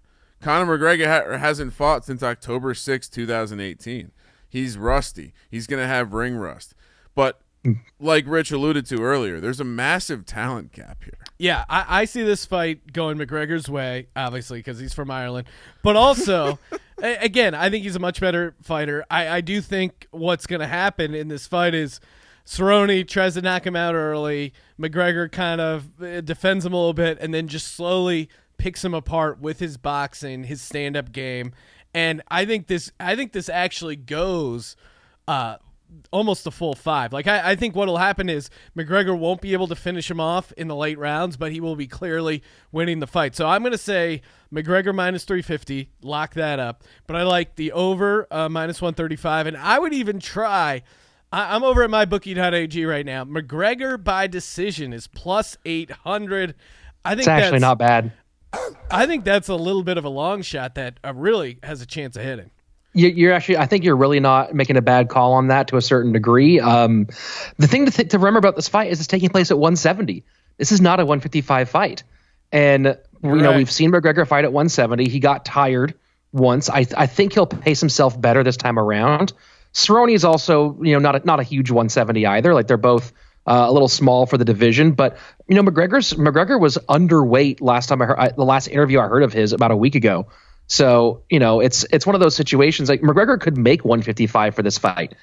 Conor McGregor hasn't fought since October 6, 2018. He's rusty. He's going to have ring rust. But like Rich alluded to earlier, there's a massive talent gap here. Yeah, I see this fight going McGregor's way, obviously, because he's from Ireland. But also, again, I think he's a much better fighter. I do think what's going to happen in this fight is Cerrone tries to knock him out early. McGregor kind of defends him a little bit and then just slowly picks him apart with his boxing, his stand-up game. And I think this actually goes almost the full 5. Like I think what'll happen is McGregor won't be able to finish him off in the late rounds, but he will be clearly winning the fight. So I'm going to say McGregor minus 350, lock that up. But I like the over minus 135, and I would even try. I'm over at mybookie.ag right now. McGregor by decision is plus 800. I think It's actually not bad. I think that's a little bit of a long shot that really has a chance of hitting. You're actually, I think you're really not making a bad call on that to a certain degree. The thing to remember about this fight is it's taking place at 170. This is not a 155 fight. And, we've seen McGregor fight at 170. He got tired once. I think he'll pace himself better this time around. Cerrone is also, not a huge 170 either. Like they're both a little small for the division, but McGregor was underweight last time the last interview I heard of his about a week ago. So, it's one of those situations like McGregor could make 155 for this fight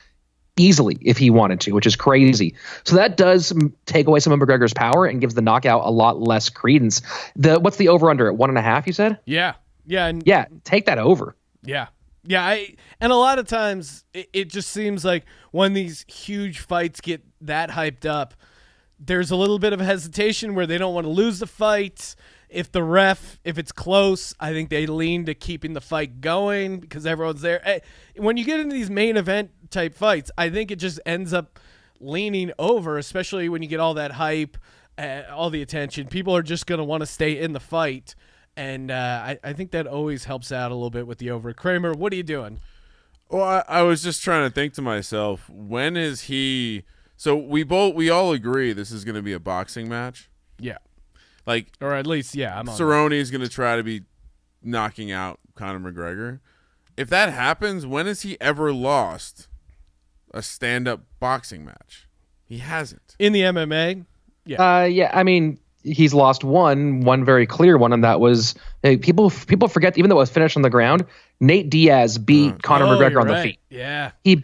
easily if he wanted to, which is crazy. So that does take away some of McGregor's power and gives the knockout a lot less credence. What's the over under at 1.5, you said? Yeah. Yeah. Yeah. Take that over. Yeah. Yeah. And a lot of times it just seems like when these huge fights get that hyped up, there's a little bit of hesitation where they don't want to lose the fight. If it's close, I think they lean to keeping the fight going because everyone's there. When you get into these main event type fights, I think it just ends up leaning over, especially when you get all that hype, all the attention. People are just going to want to stay in the fight, and I think that always helps out a little bit with the over. Kramer, what are you doing? Well, I was just trying to think to myself, when is he? So we all agree this is going to be a boxing match. Yeah. Or at least, yeah, I'm on Cerrone is going to try to be knocking out Conor McGregor. If that happens, when has he ever lost a stand-up boxing match? He hasn't. In the MMA? Yeah. I mean, he's lost one very clear one, and that was people forget, even though it was finished on the ground, Nate Diaz beat Conor McGregor on the feet. Yeah. He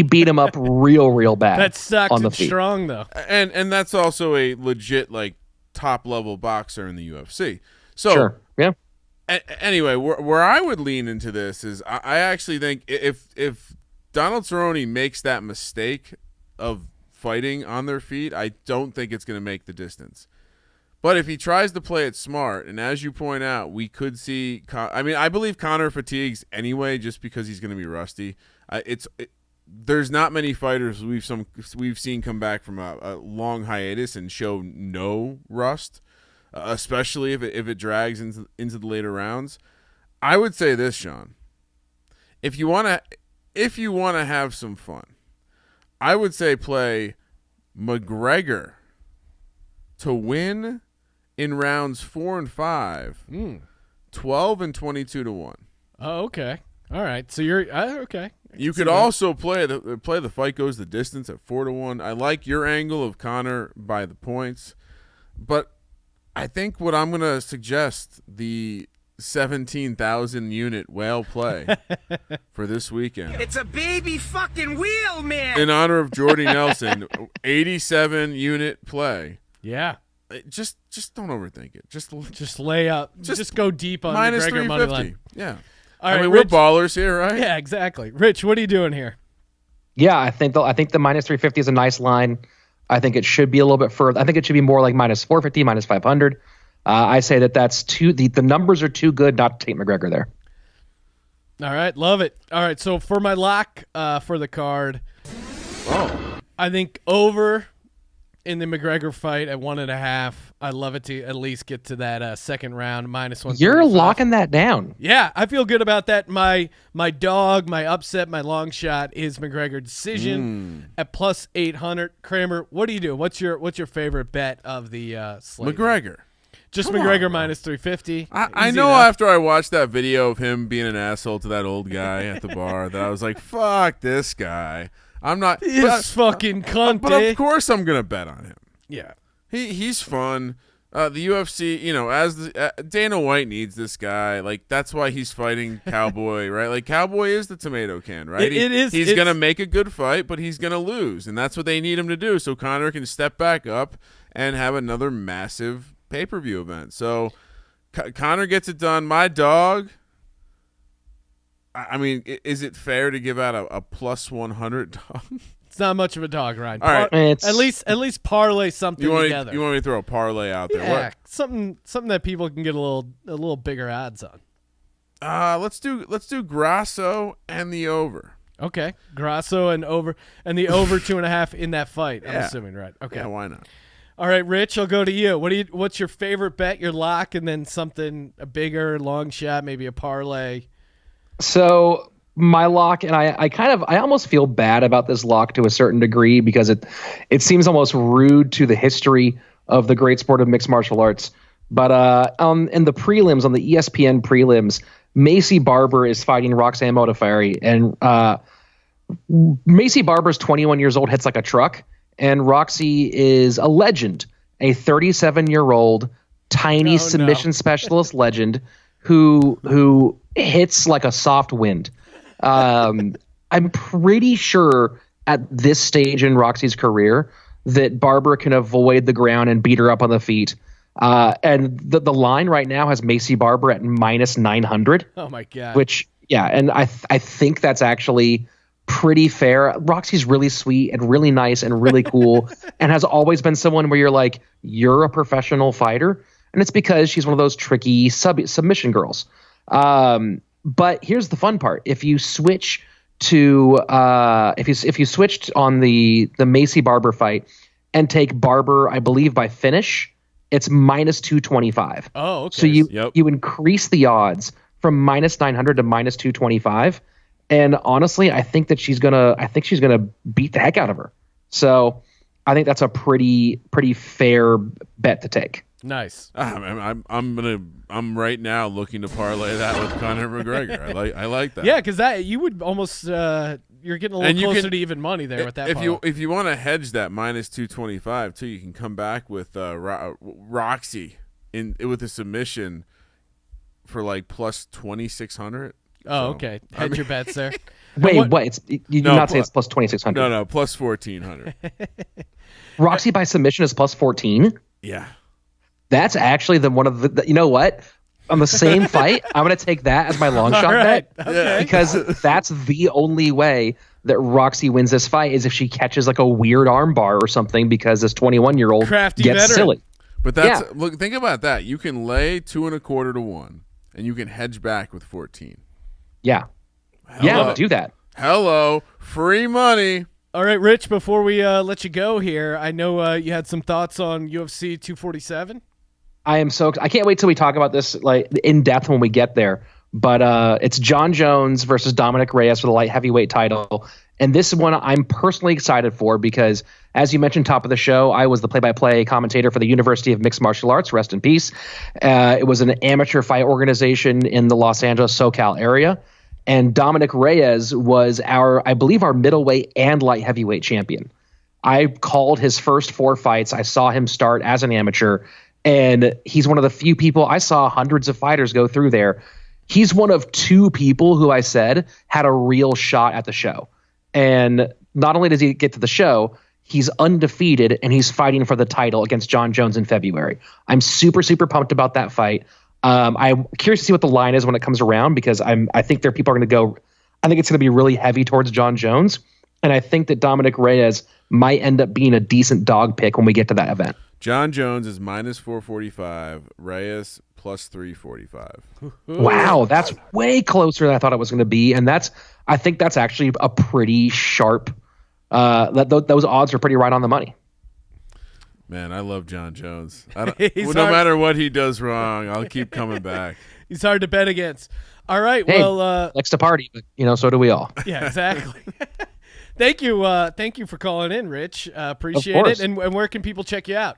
beat him up real bad. That sucked on the and feet. strong, though. And that's also a legit, top-level boxer in the UFC. So, sure. Yeah. Anyway, where I would lean into this is I actually think if Donald Cerrone makes that mistake of fighting on their feet, I don't think it's going to make the distance. But if he tries to play it smart, and as you point out, we could see I believe Conor fatigues anyway just because he's going to be rusty. There's not many fighters we've seen come back from a long hiatus and show no rust, especially if it drags into the later rounds. I would say this, Sean. If you want to have some fun, I would say play McGregor to win in rounds 4 and 5, 12 and 22 to 1. Oh, okay. All right. So you're okay. You could also play the fight goes the distance at 4 to 1. I like your angle of Conor by the points, but I think what I'm going to suggest, the 17,000 unit whale play for this weekend. It's a baby fucking wheel, man. In honor of Jordy Nelson, 87 unit play. Yeah. Just don't overthink it. Just lay up. Just go deep on minus McGregor money 350. line. Yeah. All right, we're Rich, ballers here, right? Yeah, exactly. Rich, what are you doing here? Yeah, I think the minus 350 is a nice line. I think it should be a little bit further. I think it should be more like minus 450, minus 500. I say that's too. The numbers are too good not to take McGregor there. All right, love it. All right, so for my lock for the card, I think over in the McGregor fight at 1.5. I love it to at least get to that second round -1. You're locking that down. Yeah, I feel good about that. My dog, my upset, my long shot is McGregor decision at +800. Kramer, what do you do? What's your favorite bet of the slate? McGregor. Just McGregor -350. I know after I watched that video of him being an asshole to that old guy at the bar that I was like, fuck this guy. I'm not. This fucking cunt. But of course I'm going to bet on him. Yeah. He's fun. The UFC, as Dana White needs this guy. Like, that's why he's fighting Cowboy, right? Like, Cowboy is the tomato can, right? It is. He's going to make a good fight, but he's going to lose. And that's what they need him to do. So Conor can step back up and have another massive pay-per-view event. So Conor gets it done. My dog, I mean, is it fair to give out a +100 dog? It's not much of a dog, Ryan. All right. At least parlay something together. You want me to throw a parlay out there? Yeah, something that people can get a little bigger odds on. Let's do Grasso and the over. Okay, Grasso and over, and the over 2.5 in that fight. I'm assuming, right? Okay. Yeah, why not? All right, Rich, I'll go to you. What's your favorite bet? Your lock, and then something a bigger long shot, maybe a parlay. So my lock, and I almost feel bad about this lock to a certain degree because it seems almost rude to the history of the great sport of mixed martial arts. But in the prelims, on the ESPN prelims, Macy Barber is fighting Roxanne Modafferi, and Macy Barber's 21 years old, hits like a truck. And Roxy is a legend, a 37-year-old tiny submission specialist legend who hits like a soft wind. I'm pretty sure at this stage in Roxy's career that Barber can avoid the ground and beat her up on the feet. And the line right now has Macy Barber at -900. Oh my God. Which, yeah, and I think that's actually pretty fair. Roxy's really sweet and really nice and really cool and has always been someone where you're like, you're a professional fighter. And it's because she's one of those tricky submission girls. But here's the fun part. If you switch to if you switched on the Macy Barber fight and take Barber, I believe by finish, it's -225. Oh, okay. So you increase the odds from -900 to -225. And honestly, I think she's gonna beat the heck out of her. So I think that's a pretty fair bet to take. Nice. I'm right now looking to parlay that with Conor McGregor. I like that. Yeah, because that you would almost you're getting a little closer to even money there with that. If you want to hedge that -225 too, you can come back with Roxy with a submission for like +2600. Oh, okay. Hedge your bets there. Wait, what? You do not say it's +2600. No, +1400. Roxy by submission is +14. Yeah. That's actually one of the. You know what? On the same fight, I'm going to take that as my long shot bet because that's the only way that Roxy wins this fight is if she catches like a weird arm bar or something because this 21-year-old gets veteran. silly. But look, think about that. You can lay 2.25 to 1, and you can hedge back with 14. Yeah. Hello. Do that. Hello, free money. All right, Rich, before we let you go here, I know you had some thoughts on UFC 247. I can't wait till we talk about this like in depth when we get there. But it's John Jones versus Dominic Reyes for the light heavyweight title. And this one I'm personally excited for because, as you mentioned, top of the show, I was the play-by-play commentator for the University of Mixed Martial Arts. Rest in peace. It was an amateur fight organization in the Los Angeles, SoCal area. And Dominic Reyes was I believe our middleweight and light heavyweight champion. I called his first 4 fights. I saw him start as an amateur, and he's one of the few people I saw hundreds of fighters go through there. He's one of 2 people who I said had a real shot at the show. And not only does he get to the show, he's undefeated, and he's fighting for the title against John Jones in February. I'm super, super pumped about that fight. I'm curious to see what the line is when it comes around because I think people are going to go. I think it's going to be really heavy towards John Jones, and I think that Dominic Reyes might end up being a decent dog pick when we get to that event. John Jones is -445, Reyes +345. Wow, that's way closer than I thought it was going to be, and I think that's actually a pretty sharp. Those odds are pretty right on the money. Man, I love John Jones. He's No hard- matter what he does wrong, I'll keep coming back. He's hard to bet against. All right. Hey, Well, likes to party, but so do we all. yeah, exactly. Thank you. Thank you for calling in, Rich. Appreciate course. it. And where can people check you out?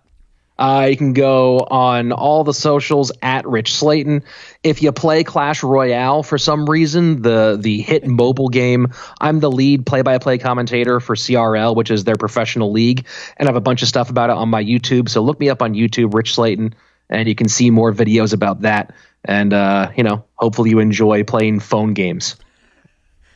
You can go on all the socials at Rich Slaton. If you play Clash Royale for some reason, the hit mobile game, I'm the lead play-by-play commentator for CRL, which is their professional league, and I have a bunch of stuff about it on my YouTube. So look me up on YouTube, Rich Slaton, and you can see more videos about that. And hopefully you enjoy playing phone games.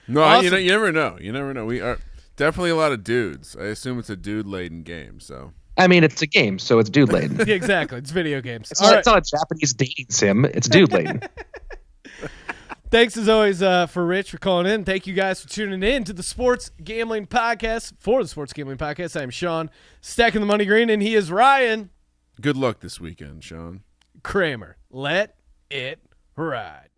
No, Awesome. you never know. You never know. We are definitely a lot of dudes. I assume it's a dude-laden game. So I mean, it's a game, so it's dude laden. Yeah, exactly. It's video games. It's, All not, right. it's not a Japanese dating sim. It's dude laden. Thanks as always for Rich for calling in. Thank you guys for tuning in to the Sports Gambling Podcast. For the Sports Gambling Podcast, I am Sean, stacking the money green, and he is Ryan good luck this weekend, Sean. Kramer. Let it ride.